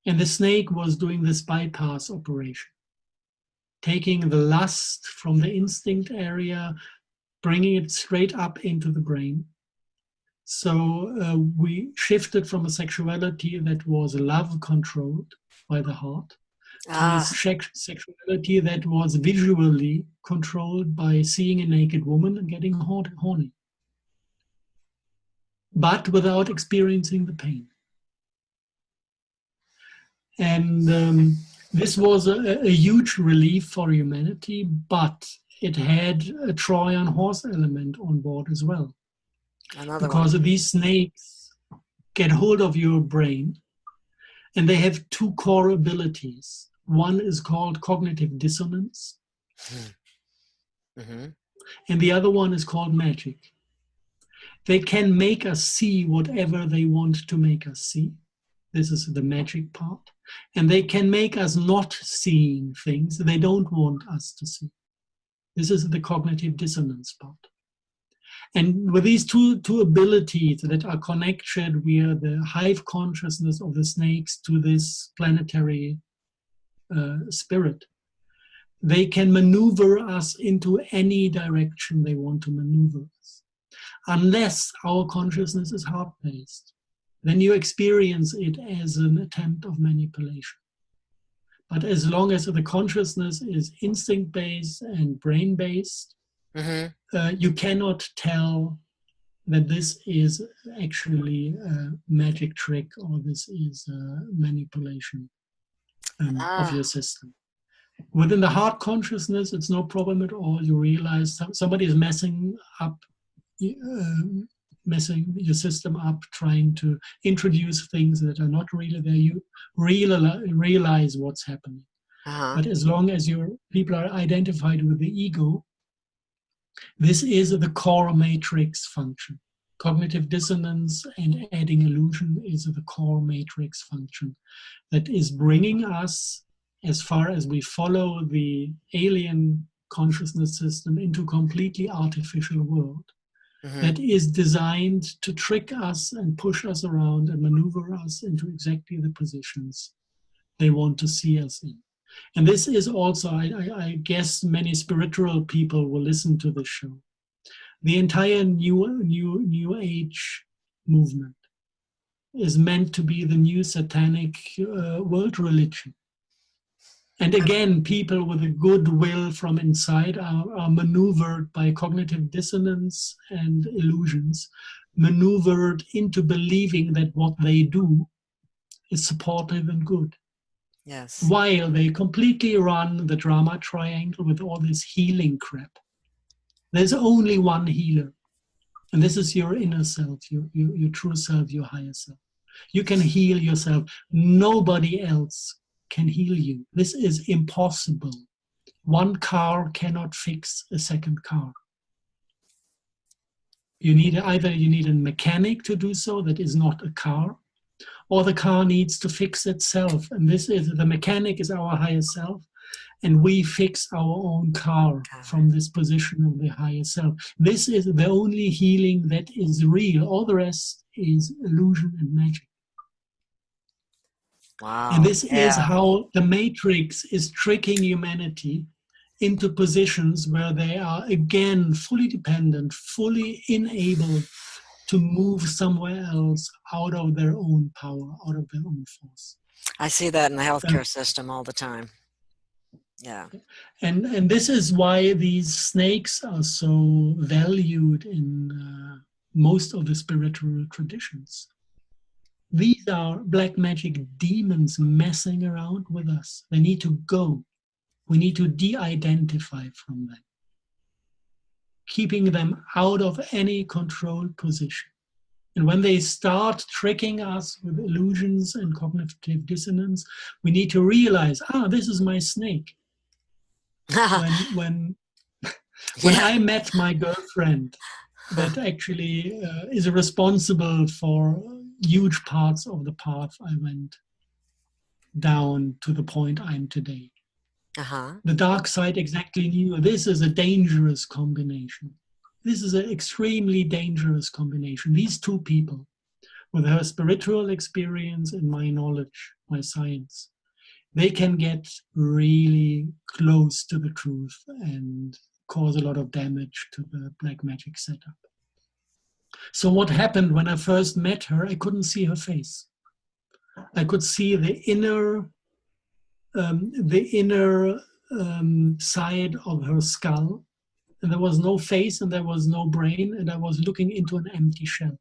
And the snake was doing this bypass operation, taking the lust from the instinct area, bringing it straight up into the brain. So we shifted from a sexuality that was love controlled by the heart to a sexuality that was visually controlled by seeing a naked woman and getting horny. but without experiencing the pain. And this was a huge relief for humanity, but it had a Trojan horse element on board as well. Another one. Because these snakes get hold of your brain, and they have two core abilities. One is called cognitive dissonance, Mm-hmm. and the other one is called magic. They can make us see whatever they want to make us see. This is the magic part. And they can make us not seeing things they don't want us to see. This is the cognitive dissonance part. And with these two abilities that are connected via the hive consciousness of the snakes to this planetary spirit, they can maneuver us into any direction they want to maneuver us. Unless our consciousness is heart-based, then you experience it as an attempt of manipulation. But as long as the consciousness is instinct-based and brain-based, you cannot tell that this is actually a magic trick or this is a manipulation of your system. Within the heart consciousness, it's no problem at all. You realize somebody is messing your system up, trying to introduce things that are not really there. You realize what's happening. But as long as your people are identified with the ego, this is the core matrix function. Cognitive dissonance and adding illusion is the core matrix function that is bringing us, as far as we follow the alien consciousness system, into a completely artificial world that is designed to trick us and push us around and maneuver us into exactly the positions they want to see us in. And this is also, I guess many spiritual people will listen to this show. The entire new age movement is meant to be the new satanic world religion. And again, people with a good will from inside are maneuvered by cognitive dissonance and illusions, maneuvered into believing that what they do is supportive and good. Yes. While they completely run the drama triangle with all this healing crap. There's only one healer, and this is your inner self, your true self, your higher self. You can heal yourself. Nobody else can heal you. This is impossible. One car cannot fix a second car. You need a mechanic to do so that is not a car, or the car needs to fix itself. And the mechanic is our higher self, and we fix our own car from this position of the higher self. This is the only healing that is real. All the rest is illusion and magic. Wow. And this is how the Matrix is tricking humanity into positions where they are again fully dependent, fully unable to move somewhere else out of their own power, out of their own force. I see that in the healthcare system all the time. Yeah. And this is why these snakes are so valued in most of the spiritual traditions. These are black magic demons messing around with us. They need to go. We need to de-identify from them, keeping them out of any controlled position. And when they start tricking us with illusions and cognitive dissonance, we need to realize, this is my snake. When I met my girlfriend, that actually is responsible for huge parts of the path I went down to the point I'm today. The dark side exactly knew this is a dangerous combination. This is an extremely dangerous combination. These two people, with her spiritual experience and my knowledge, my science, they can get really close to the truth and cause a lot of damage to the black magic setup. So what happened when I first met her, I couldn't see her face. I could see the inner side of her skull, and there was no face and there was no brain, and I was looking into an empty shell.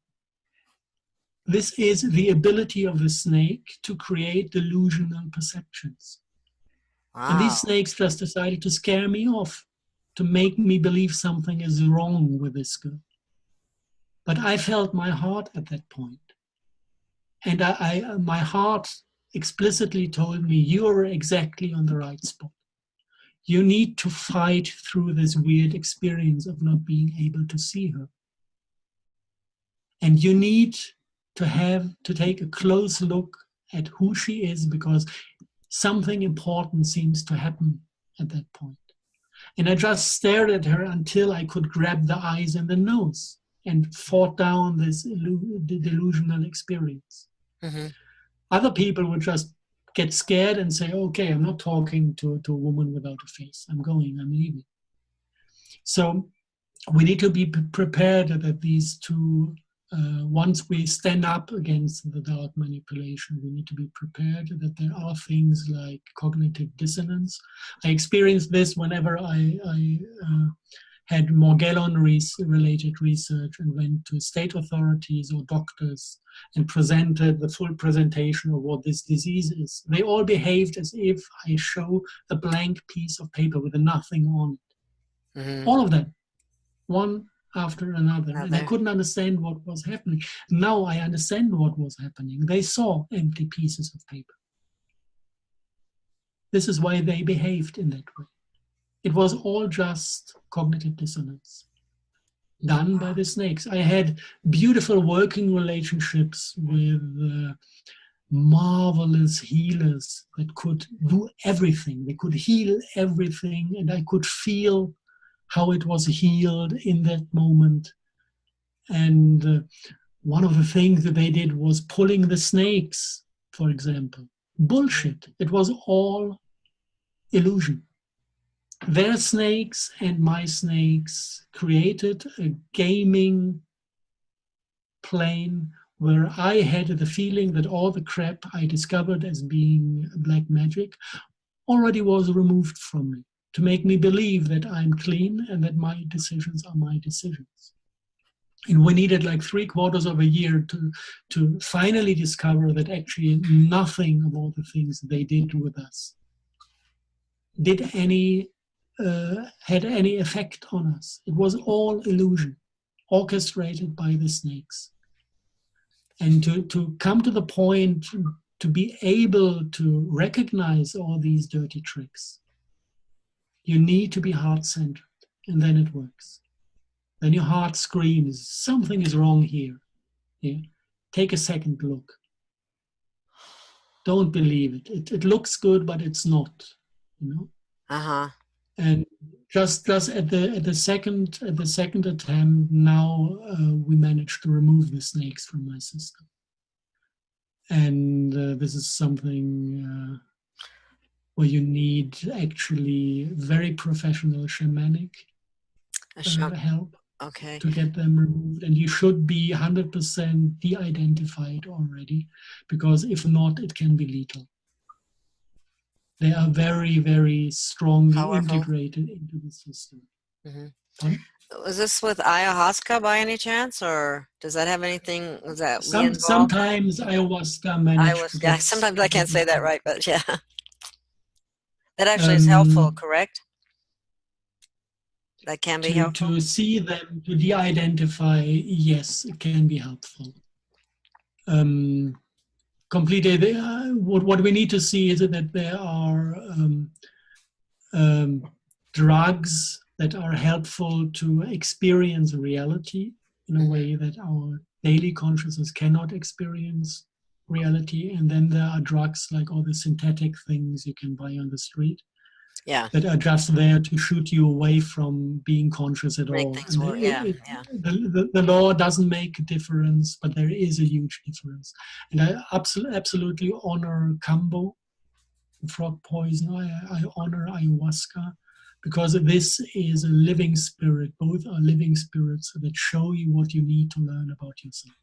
This is the ability of the snake to create delusional perceptions. And Wow. these snakes just decided to scare me off, to make me believe something is wrong with this girl. But I felt my heart at that point. And my heart explicitly told me, you're exactly on the right spot. You need to fight through this weird experience of not being able to see her. And you need to take a close look at who she is, because something important seems to happen at that point. And I just stared at her until I could grab the eyes and the nose and fought down this delusional experience. Mm-hmm. Other people would just get scared and say, okay, I'm not talking to a woman without a face. I'm leaving. So we need to be prepared that these two, once we stand up against the dark manipulation, we need to be prepared that there are things like cognitive dissonance. I experienced this whenever I had Morgellon-related research and went to state authorities or doctors and presented the full presentation of what this disease is. They all behaved as if I show a blank piece of paper with nothing on it. Mm-hmm. All of them, one after another. And I couldn't understand what was happening. Now I understand what was happening. They saw empty pieces of paper. This is why they behaved in that way. It was all just cognitive dissonance done by the snakes. I had beautiful working relationships with marvelous healers that could do everything. They could heal everything, and I could feel how it was healed in that moment. And one of the things that they did was pulling the snakes, for example. Bullshit. It was all illusion. Their snakes and my snakes created a gaming plane where I had the feeling that all the crap I discovered as being black magic already was removed from me, to make me believe that I'm clean and that my decisions are my decisions. And we needed like 3/4 of a year to finally discover that actually nothing of all the things they did with us had any effect on us. It was all illusion, orchestrated by the snakes. And to come to the point to be able to recognize all these dirty tricks, you need to be heart-centered, and then it works. Then your heart screams, something is wrong here. Yeah? Take a second look. Don't believe it. It looks good, but it's not. You know. Uh-huh. And just at the second attempt, now we managed to remove the snakes from my system. And this is something where you need actually very professional shamanic help to get them removed. And you should be 100% de-identified already, because if not, it can be lethal. They are very, very strongly integrated into the system. Mm-hmm. Was this with ayahuasca by any chance, or does that have anything? Was that sometimes ayahuasca managed? Yeah, sometimes I can't say that right, but yeah, that actually is helpful, correct? That can be helpful. To see them, to de-identify, yes, it can be helpful. Completely, what we need to see is that there are drugs that are helpful to experience reality in a way that our daily consciousness cannot experience reality. And then there are drugs like all the synthetic things you can buy on the street. Yeah. That are just there to shoot you away from being conscious at all. The law doesn't make a difference, but there is a huge difference. And I absolutely honor Kambo, frog poison. I honor ayahuasca, because this is a living spirit. Both are living spirits that show you what you need to learn about yourself.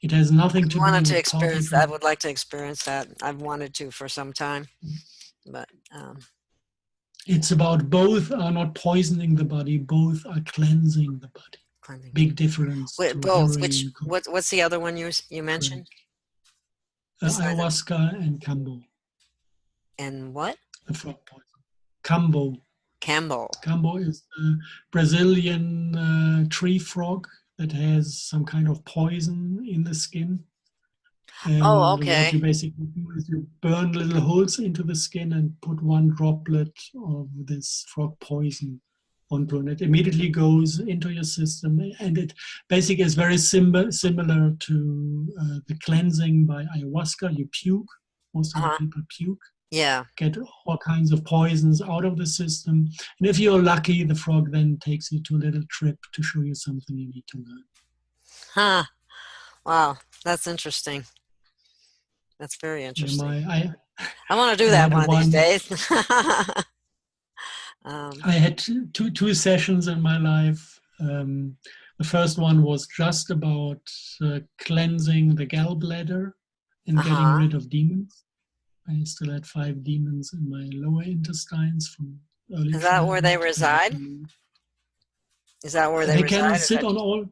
It has nothing to do with I would like to experience that. I've wanted to for some time. But it's about both are not poisoning the body, both are cleansing the body. Cleansing. Big difference Wait, to both. Which heroin. what's the other one you Right. mentioned? Besides it? Ayahuasca and Cambo, And what? the frog poison. Cambo. Campbell. Cambo is a Brazilian tree frog that has some kind of poison in the skin. Oh, And what okay. you basically do is you burn little holes into the skin and put one droplet of this frog poison onto it. And it immediately goes into your system. And it basically is very similar to the cleansing by ayahuasca. You puke. Most of the Uh-huh. people puke, Yeah. get all kinds of poisons out of the system. And if you're lucky, the frog then takes you to a little trip to show you something you need to learn. Huh. Wow. That's interesting. That's very Yeah, interesting. I want to do I that had one of these one. days. Um, I had two sessions in my life. The first one was just about cleansing the gallbladder and getting uh-huh. rid of demons. I still had 5 demons in my lower intestines from early Is that where they childhood. They had to reside? move. Is that where they They can reside? Or is sit that on just... all.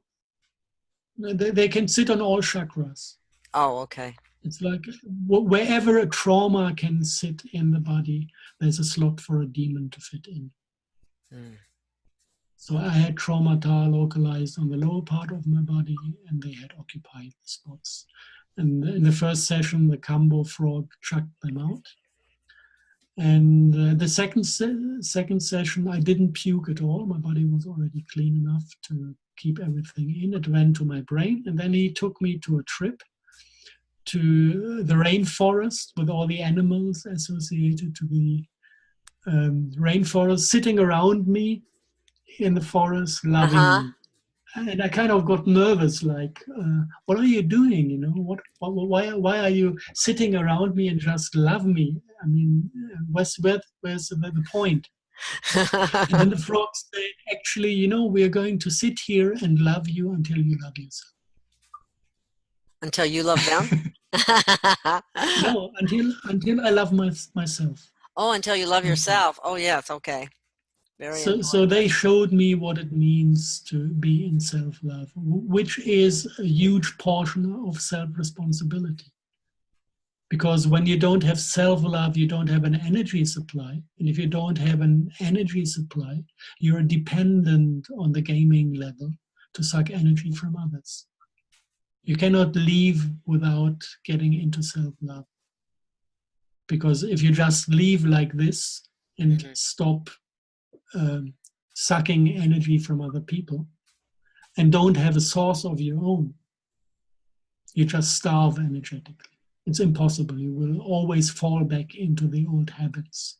They can sit on all chakras. Oh, okay. It's like wherever a trauma can sit in the body, there's a slot for a demon to fit in. Hmm. So I had traumata localized on the lower part of my body, and they had occupied the spots. And in the first session, the Cambo frog chucked them out. And the second session, I didn't puke at all. My body was already clean enough to keep everything in. It went to my brain, and then he took me to a trip to the rainforest with all the animals associated to the rainforest sitting around me in the forest, loving Uh-huh. me. And I kind of got nervous, like, what are you doing? You know, why are you sitting around me and just love me? I mean, where's the point? And then the frog said, actually, you know, we're going to sit here and love you until you love yourself. Until you love them? No, until I love myself. Oh, until you love Okay. yourself. Oh, yes. Okay. Very So important. they showed me what it means to be in self-love, which is a huge portion of self-responsibility. Because when you don't have self-love, you don't have an energy supply. And if you don't have an energy supply, you're dependent on the gaming level to suck energy from others. You cannot leave without getting into self-love. Because if you just leave like this and Mhm. stop sucking energy from other people and don't have a source of your own, you just starve energetically. It's impossible. You will always fall back into the old habits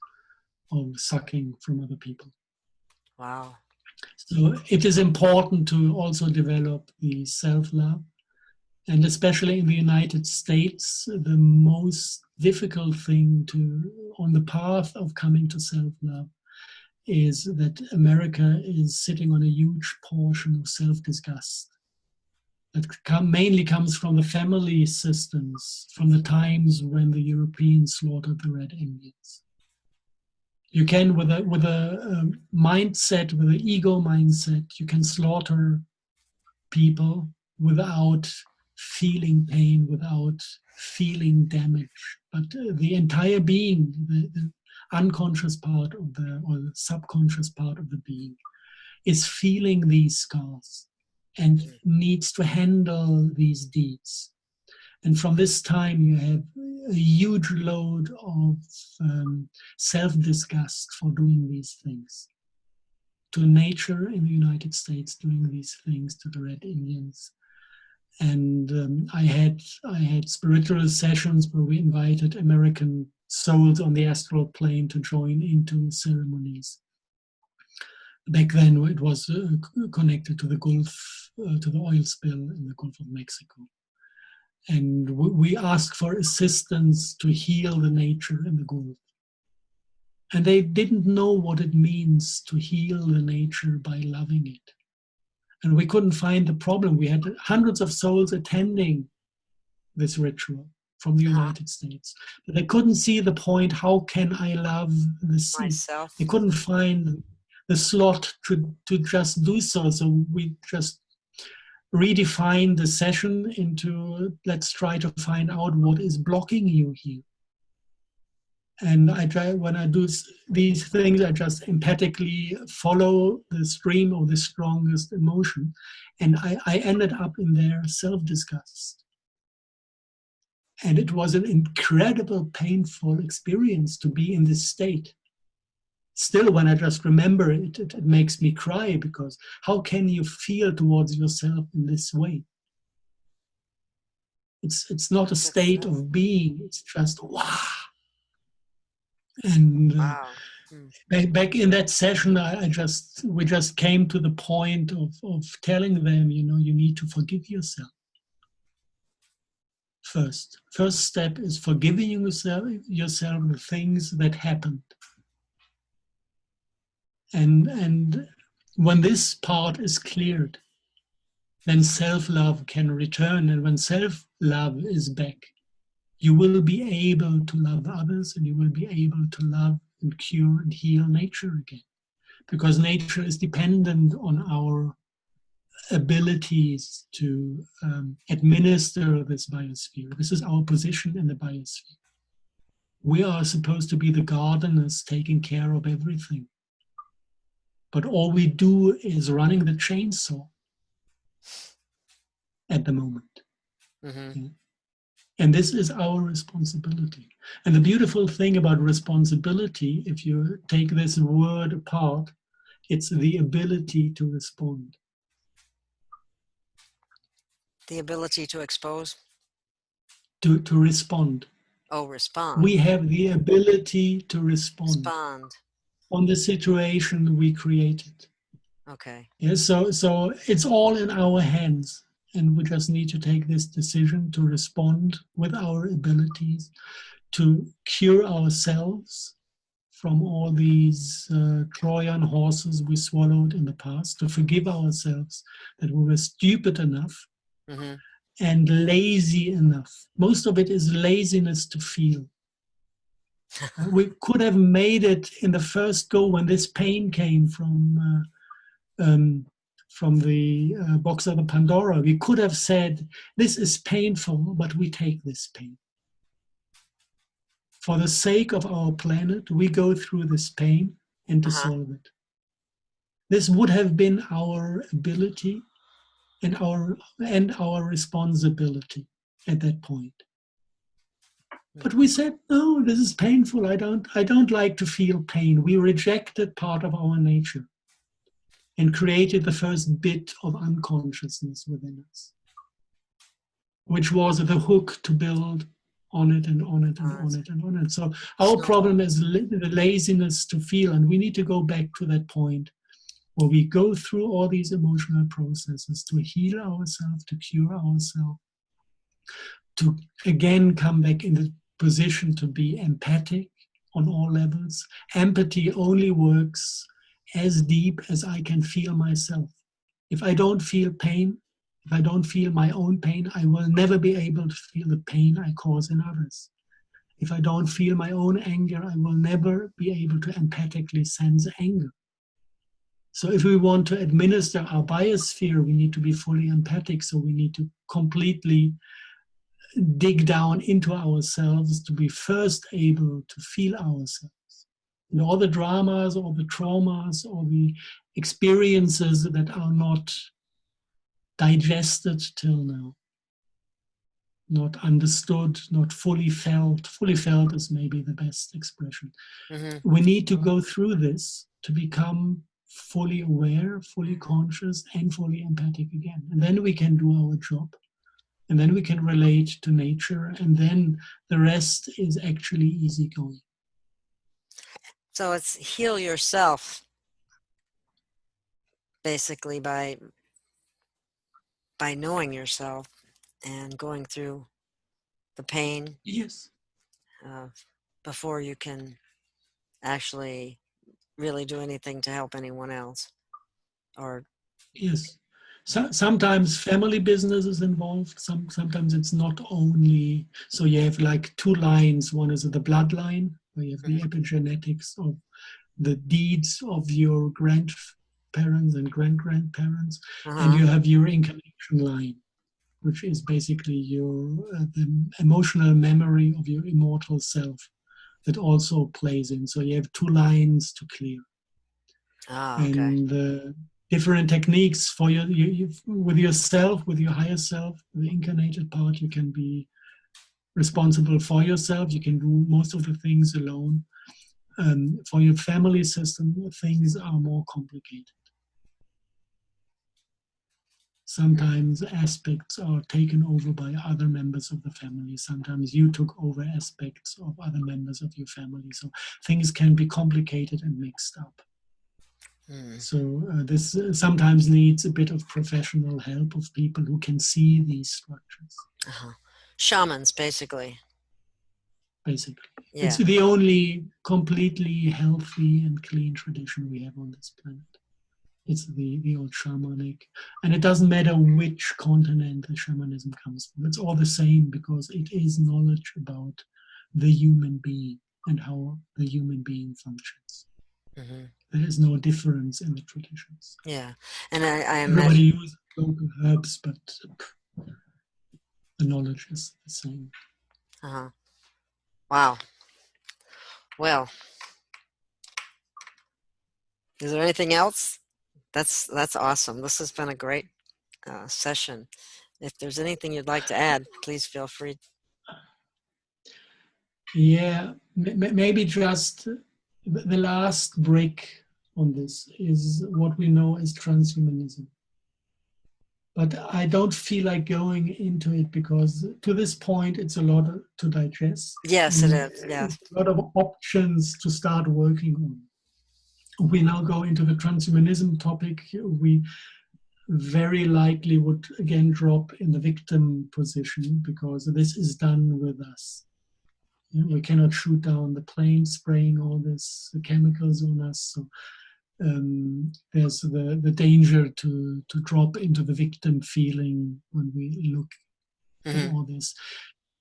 of sucking from other people. Wow. So it is important to also develop the self-love. And especially in the United States, the most difficult thing on the path of coming to self-love is that America is sitting on a huge portion of self-disgust that mainly comes from the family systems, from the times when the Europeans slaughtered the Red Indians. You can, with a mindset, with an ego mindset, you can slaughter people without feeling pain, without feeling damage. But the entire being, the unconscious part of or the subconscious part of the being, is feeling these scars and needs to handle these deeds. And from this time, you have a huge load of self-disgust for doing these things. To nature in the United States, doing these things to the Red Indians. And I had spiritual sessions where we invited American souls on the astral plane to join into ceremonies. Back then, it was connected to the Gulf, to the oil spill in the Gulf of Mexico. And we asked for assistance to heal the nature in the Gulf. And they didn't know what it means to heal the nature by loving it. And we couldn't find the problem. We had hundreds of souls attending this ritual from the United States. But they couldn't see the point, how can I love this? Myself. They couldn't find the slot to just do so. So we just redefine the session into, let's try to find out what is blocking you here. And I try, when I do these things, I just empathically follow the stream of the strongest emotion. And I ended up in their self-disgust. And it was an incredible, painful experience to be in this state. Still, when I just remember it, it makes me cry, because how can you feel towards yourself in this way? It's not a state of being, it's just wow. And Wow. back in that session, we just came to the point of telling them, you know, you need to forgive yourself. First step is forgiving yourself the things that happened. And when this part is cleared, then self-love can return. And when self-love is back, you will be able to love others, and you will be able to love and cure and heal nature again. Because nature is dependent on our abilities to administer this biosphere. This is our position in the biosphere. We are supposed to be the gardeners taking care of everything. But all we do is running the chainsaw at the moment. Mm-hmm. And this is our responsibility. And the beautiful thing about responsibility, if you take this word apart, it's the ability to respond. The ability to expose? To respond. Oh, respond. We have the ability to respond on the situation we created. Okay. Yeah, so it's all in our hands, and we just need to take this decision to respond with our abilities, to cure ourselves from all these Trojan horses we swallowed in the past, to forgive ourselves that we were stupid enough and lazy enough. Most of it is laziness to feel. We could have made it in the first go when this pain came from the box of the Pandora. We could have said, this is painful, but we take this pain. For the sake of our planet, we go through this pain and dissolve it. This would have been our ability and our responsibility at that point. But we said, no, this is painful. I don't like to feel pain. We rejected part of our nature and created the first bit of unconsciousness within us, which was the hook to build on it and on it and on it and on it. So our problem is the laziness to feel, and we need to go back to that point where we go through all these emotional processes to heal ourselves, to cure ourselves, to again come back in the position to be empathic on all levels. Empathy only works as deep as I can feel myself. If I don't feel pain, if I don't feel my own pain, I will never be able to feel the pain I cause in others. If I don't feel my own anger, I will never be able to empathically sense anger. So if we want to administer our biosphere, we need to be fully empathic. So we need to completely dig down into ourselves to be first able to feel ourselves. And all the dramas, all the traumas, all the experiences that are not digested till now, not understood, not fully felt. Fully felt is maybe the best expression. We need to go through this to become fully aware, fully conscious, and fully empathic again. And then we can do our job. And then we can relate to nature, and then the rest is actually easy going. So it's heal yourself, basically, by knowing yourself and going through the pain. Yes. Before you can actually really do anything to help anyone else. Or yes. So, sometimes family business is involved. Sometimes it's not only, so you have like two lines. One is the bloodline, where you have the epigenetics of the deeds of your parents and great-grandparents, and Uh-huh. you have your incarnation line, which is basically your the emotional memory of your immortal self that also plays in. So you have two lines to clear, Ah, okay. and different techniques for with yourself, with your higher self, the incarnated part. You can be responsible for yourself. You can do most of the things alone. For your family system, things are more complicated. Sometimes aspects are taken over by other members of the family. Sometimes you took over aspects of other members of your family. So things can be complicated and mixed up. Mm. So this sometimes needs a bit of professional help of people who can see these structures, Uh-huh. Shamans, basically. basically. It's Yeah. the only completely healthy and clean tradition we have on this planet. It's the old shamanic. And it doesn't matter which continent the shamanism comes from. It's all the same because it is knowledge about the human being and how the human being functions. Hmm. There is no difference in the traditions. Yeah. And I Everybody imagine, uses local herbs, but the knowledge is the same. uh-huh. Wow. Well, is there anything else? That's awesome. This has been a great session. If there's anything you'd like to add, please feel free. Yeah, maybe just the last brick on this is what we know as transhumanism. But I don't feel like going into it because to this point it's a lot to digest Yes, it and is. Yes. it's a lot of options to start working on. We now go into the transhumanism topic. We very likely would again drop in the victim position because this is done with us. We cannot shoot down the plane spraying all this chemicals on us. So there's the danger to drop into the victim feeling when we look at Hmm. all this.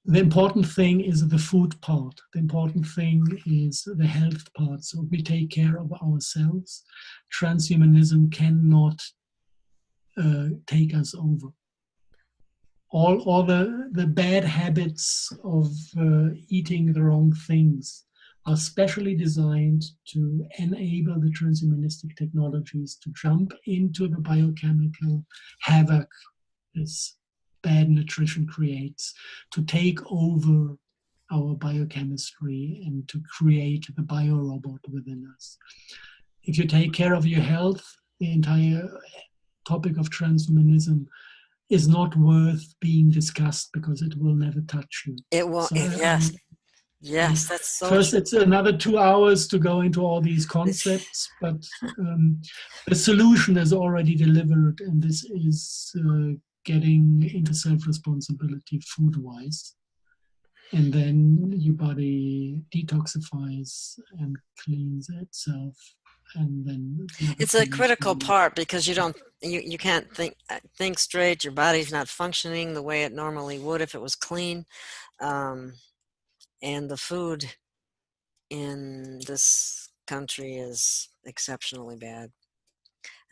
The important thing is the food part. The important thing is the health part. So we take care of ourselves. Transhumanism cannot take us over. All the bad habits of eating the wrong things are specially designed to enable the transhumanistic technologies to jump into the biochemical havoc this bad nutrition creates, to take over our biochemistry and to create the biorobot within us. If you take care of your health, the entire topic of transhumanism is not worth being discussed because it will never touch you. It will. So Yes. Yes, that's so first, true. it's another 2 hours to go into all these concepts, but the solution is already delivered, and this is getting into self-responsibility food-wise. And then your body detoxifies and cleans itself, and then the other It's a things critical will. part because you can't think straight. Your body's not functioning the way it normally would if it was clean. Um, and the food in this country is exceptionally bad.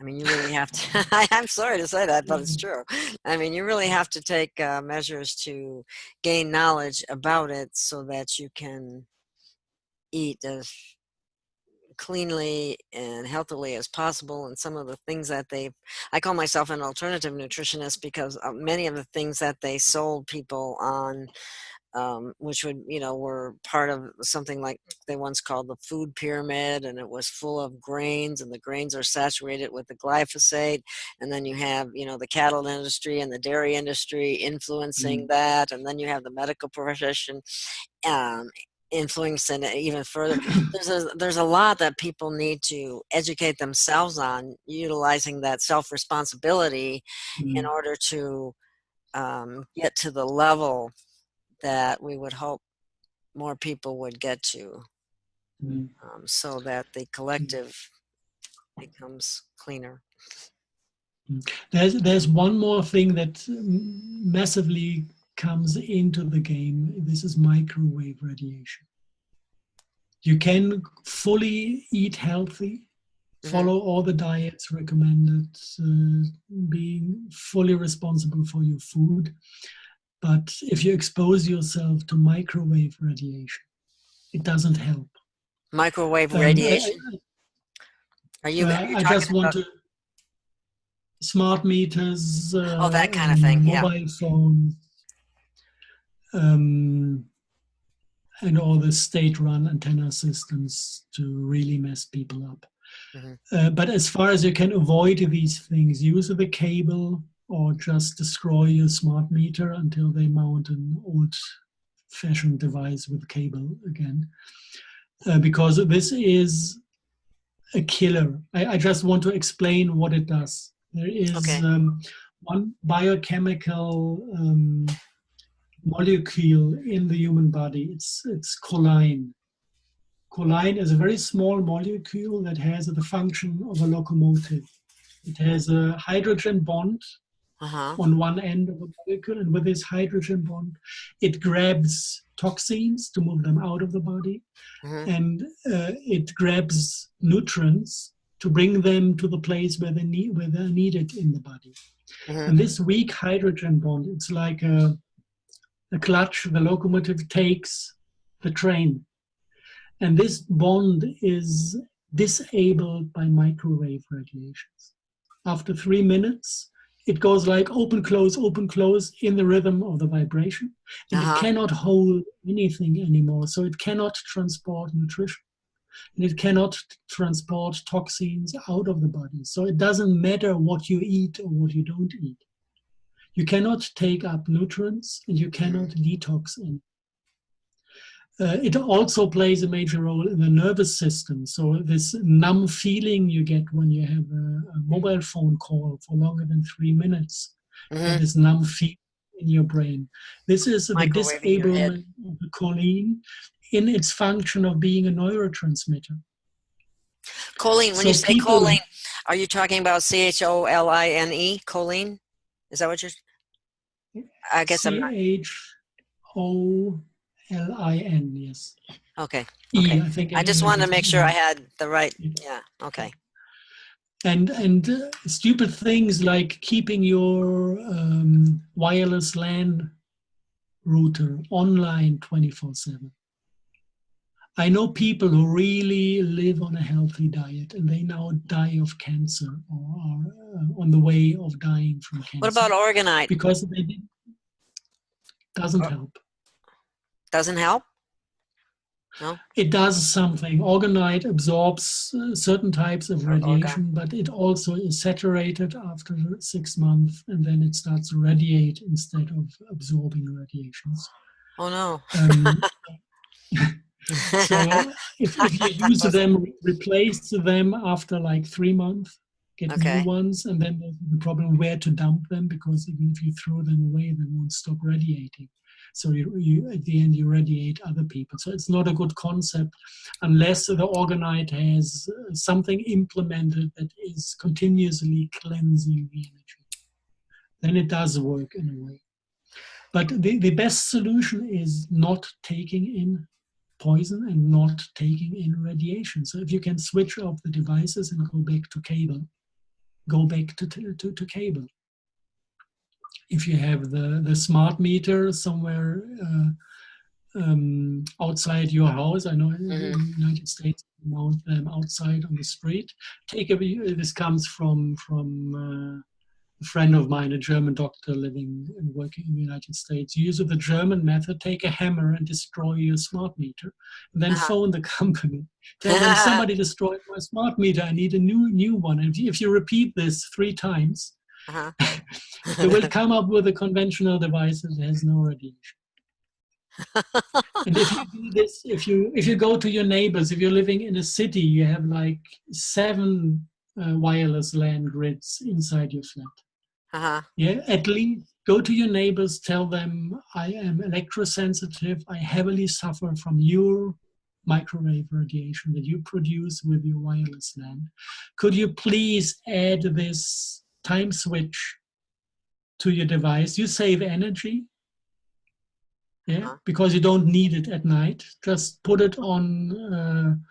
I mean, you really have to. I'm sorry to say that, but it's true. I mean, you really have to take measures to gain knowledge about it so that you can eat as cleanly and healthily as possible. And some of the things that I call myself an alternative nutritionist because many of the things that they sold people on, which were part of something like they once called the food pyramid, and it was full of grains, and the grains are saturated with the glyphosate. And then you have, the cattle industry and the dairy industry influencing that. And then you have the medical profession um, influencing it even further. There's a lot that people need to educate themselves on, utilizing that self-responsibility in order to get to the level that we would hope more people would get to, so that the collective becomes cleaner. There's one more thing that massively comes into the game. This is microwave radiation. You can fully eat healthy, follow all the diets recommended, being fully responsible for your food. But if you expose yourself to microwave radiation, it doesn't help. Microwave Um, radiation. Are you I talking just want about? to smart meters, Oh, that kind of thing. Yeah. mobile phones, um, and all the state-run antenna systems to really mess people up. But as far as you can avoid these things, use the cable or just destroy your smart meter until they mount an old-fashioned device with cable again. Because this is a killer. I just want to explain what it does. There is one biochemical molecule in the human body. It's choline. Choline is a very small molecule that has the function of a locomotive. It has a hydrogen bond on one end of the molecule, and with this hydrogen bond, it grabs toxins to move them out of the body, and it grabs nutrients to bring them to the place where they're needed in the body. And this weak hydrogen bond, it's like a clutch the locomotive takes the train. And this bond is disabled by microwave radiations. After 3 minutes, it goes like open, close in the rhythm of the vibration. And it cannot hold anything anymore. So it cannot transport nutrition. And it cannot transport toxins out of the body. So it doesn't matter what you eat or what you don't eat. You cannot take up nutrients and you cannot detox in. It also plays a major role in the nervous system. So this numb feeling you get when you have a mobile phone call for longer than 3 minutes, this numb feeling in your brain. This is the disablement of the choline in its function of being a neurotransmitter. Choline, when you say choline, are you talking about CHOLINE, choline? Is that what you're... I guess I'm not... CHOLIN, yes. Okay. I think I just wanted to make sure I had the right... Yeah, okay. And stupid things like keeping your wireless LAN router online 24/7. I know people who really live on a healthy diet and they now die of cancer or are on the way of dying from cancer. What about orgonite? Because it doesn't help. Doesn't help? No? It does something. Orgonite absorbs certain types of radiation, but it also is saturated after 6 months, and then it starts to radiate instead of absorbing radiations. Oh, no. So if you use them, replace them after like 3 months, get new ones, and then there's the problem where to dump them, because even if you throw them away, they won't stop radiating. So you at the end, you radiate other people. So it's not a good concept unless the orgonite has something implemented that is continuously cleansing the energy. Then it does work in a way. But the best solution is not taking in poison and not taking in radiation. So if you can switch off the devices and go back to cable, go back to cable. If you have the smart meter somewhere outside your house, I know in the United States, mount them outside on the street. This comes from a friend of mine, a German doctor living and working in the United States. Use the German method, take a hammer and destroy your smart meter, and then phone the company. Tell them, somebody destroyed my smart meter, I need a new one. And if you repeat this 3 times, they will come up with a conventional device that has no radiation. And if you do this, if you go to your neighbors, if you're living in a city, you have like 7 wireless LAN grids inside your flat. Yeah, at least go to your neighbors, tell them, I am electrosensitive, I heavily suffer from your microwave radiation that you produce with your wireless LAN. Could you please add this time switch to your device? You save energy, because you don't need it at night. Just put it on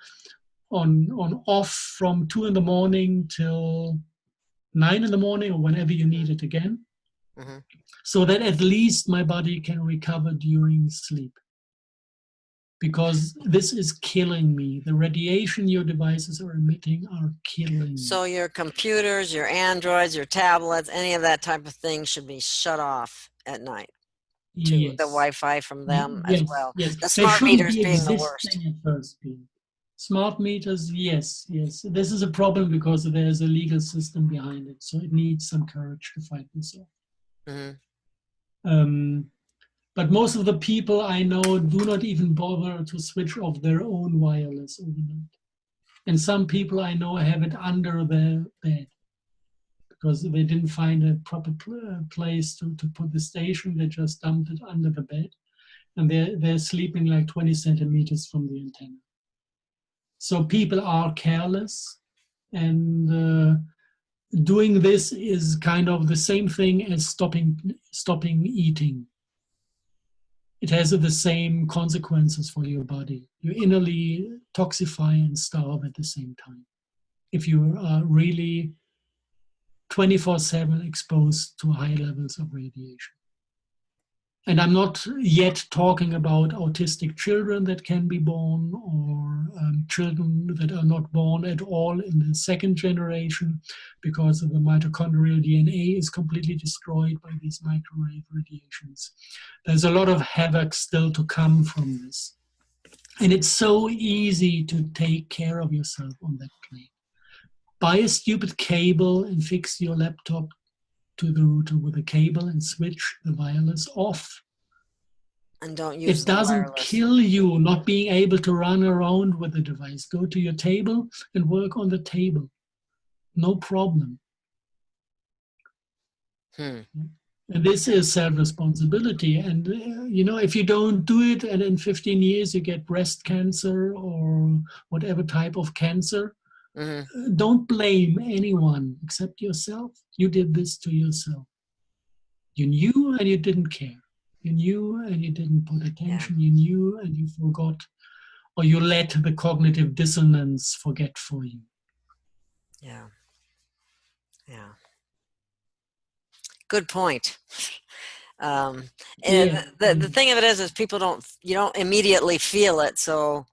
on off from 2 in the morning till 9 in the morning or whenever you need it again, so that at least my body can recover during sleep. Because this is killing me. The radiation your devices are emitting are killing me. So your computers, your Androids, your tablets, any of that type of thing should be shut off at night. To the Wi-Fi from them as well. Yes. The They smart shouldn't meters be being the worst. existing at first being. Smart meters, yes. This is a problem because there's a legal system behind it. So it needs some courage to fight this off. But most of the people I know do not even bother to switch off their own wireless overnight. And some people I know have it under their bed because they didn't find a proper place to put the station. They just dumped it under the bed. And they're sleeping like 20 centimeters from the antenna. So people are careless. And doing this is kind of the same thing as stopping eating. It has the same consequences for your body. You innerly toxify and starve at the same time. If you are really 24/7 exposed to high levels of radiation. And I'm not yet talking about autistic children that can be born or children that are not born at all in the second generation because of the mitochondrial DNA is completely destroyed by these microwave radiations. There's a lot of havoc still to come from this. And it's so easy to take care of yourself on that plane. Buy a stupid cable and fix your laptop to the router with a cable and switch the wireless off. And don't use it doesn't kill you not being able to run around with the device. Go to your table and work on the table. No problem. And this is self-responsibility. And, if you don't do it and in 15 years you get breast cancer or whatever type of cancer, don't blame anyone except yourself. You did this to yourself. You knew and you didn't care. You knew and you didn't put attention. You knew and you forgot. Or you let the cognitive dissonance forget for you. Yeah. Good point. And the thing of it is people you don't immediately feel it. So,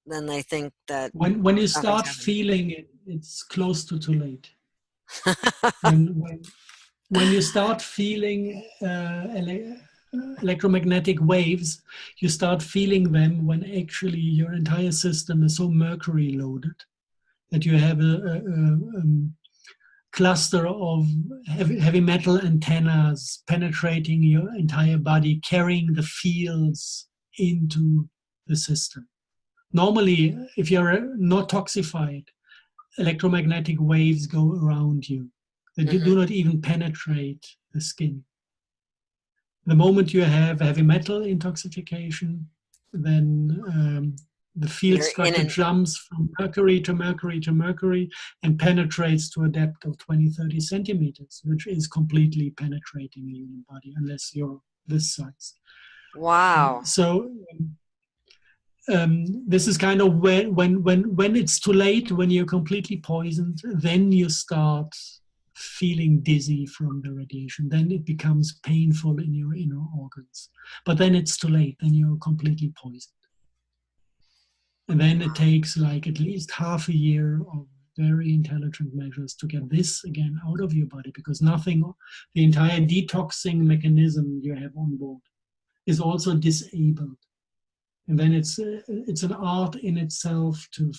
then they think that when you start feeling it, it's close to too late. when you start feeling electromagnetic waves, you start feeling them when actually your entire system is so mercury loaded that you have a cluster of heavy metal antennas penetrating your entire body, carrying the fields into the system. Normally, if you're not toxified, electromagnetic waves go around you. They do not even penetrate the skin. The moment you have heavy metal intoxication, then the field structure jumps from mercury to mercury to mercury and penetrates to a depth of 20, 30 centimeters, which is completely penetrating the human body, unless you're this size. Wow. This is kind of when it's too late, when you're completely poisoned, then you start feeling dizzy from the radiation. Then it becomes painful in your inner organs. But then it's too late, then you're completely poisoned. And then it takes like at least half a year of very intelligent measures to get this again out of your body, because the entire detoxing mechanism you have on board is also disabled. And then it's an art in itself to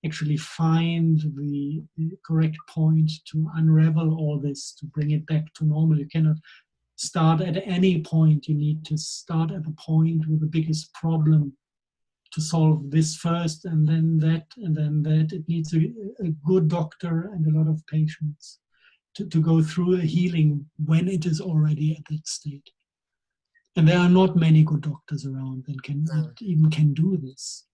actually find the correct point to unravel all this, to bring it back to normal. You cannot start at any point. You need to start at the point with the biggest problem to solve this first, and then that, and then that. It needs a good doctor and a lot of patience to go through a healing when it is already at that state. And there are not many good doctors around that even can do this.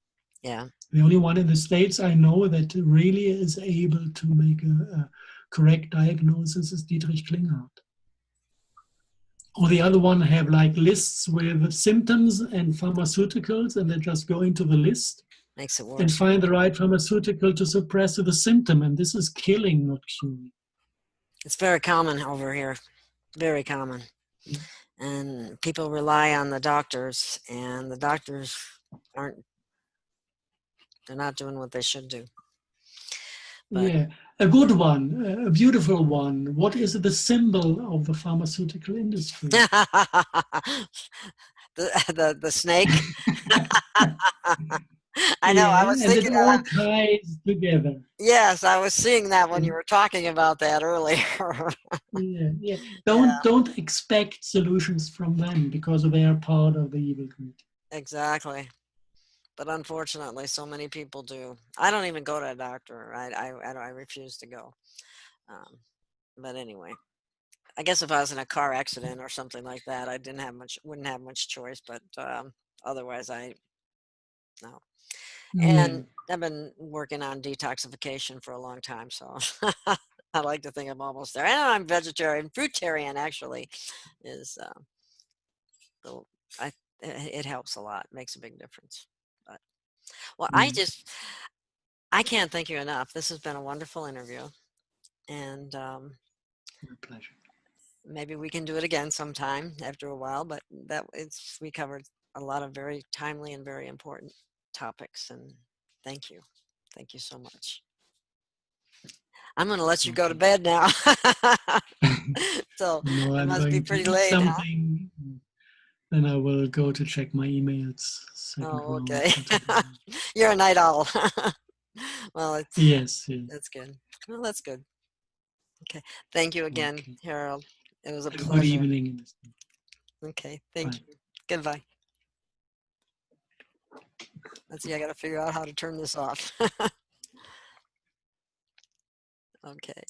Yeah. The only one in the States I know that really is able to make a correct diagnosis is Dietrich Klinghardt. Or the other one have like lists with symptoms and pharmaceuticals, and they just go into the list. makes it And worse. find the right pharmaceutical to suppress the symptom. And this is killing, not curing. It's very common over here, very common. Yeah. And people rely on the doctors, and the doctors aren't, they're not doing what they should do. But Yeah, a good one, a beautiful one. What is the symbol of the pharmaceutical industry? the snake. I know, I Yeah, was and it thinking all ties together. yes, I was seeing that when you And were talking about that earlier. yeah, yeah. Yeah, Don't expect solutions from them because they are part of the evil grid. exactly. But unfortunately, so many people do. I don't even go to a doctor. I refuse to go. Um, but anyway, I guess if I was in a car accident or something like that, I wouldn't have much choice. But otherwise, I no. Yeah, And I've been working on detoxification for a long time, so I like to think I'm almost there. And I'm vegetarian, fruitarian actually, is the I it helps a lot, makes a big difference. But well, yeah, I can't thank you enough. This has been a wonderful interview, and my pleasure. maybe we can do it again sometime after a while. But we covered a lot of very timely and very important topics, and thank you, thank you so much. I'm going to let you go to Okay. bed now. So No, it I'm must be going to pretty eat late, huh? something. Then I will go to check my emails. Second Oh, round okay. for today. You're a night owl. Well, Yes, yes. that's good. Well, that's good. Okay. Thank you again, Okay. Harold. It was a Have a good pleasure. evening. Okay. Thank Bye. you. Goodbye. Let's see. I got to figure out how to turn this off. Okay.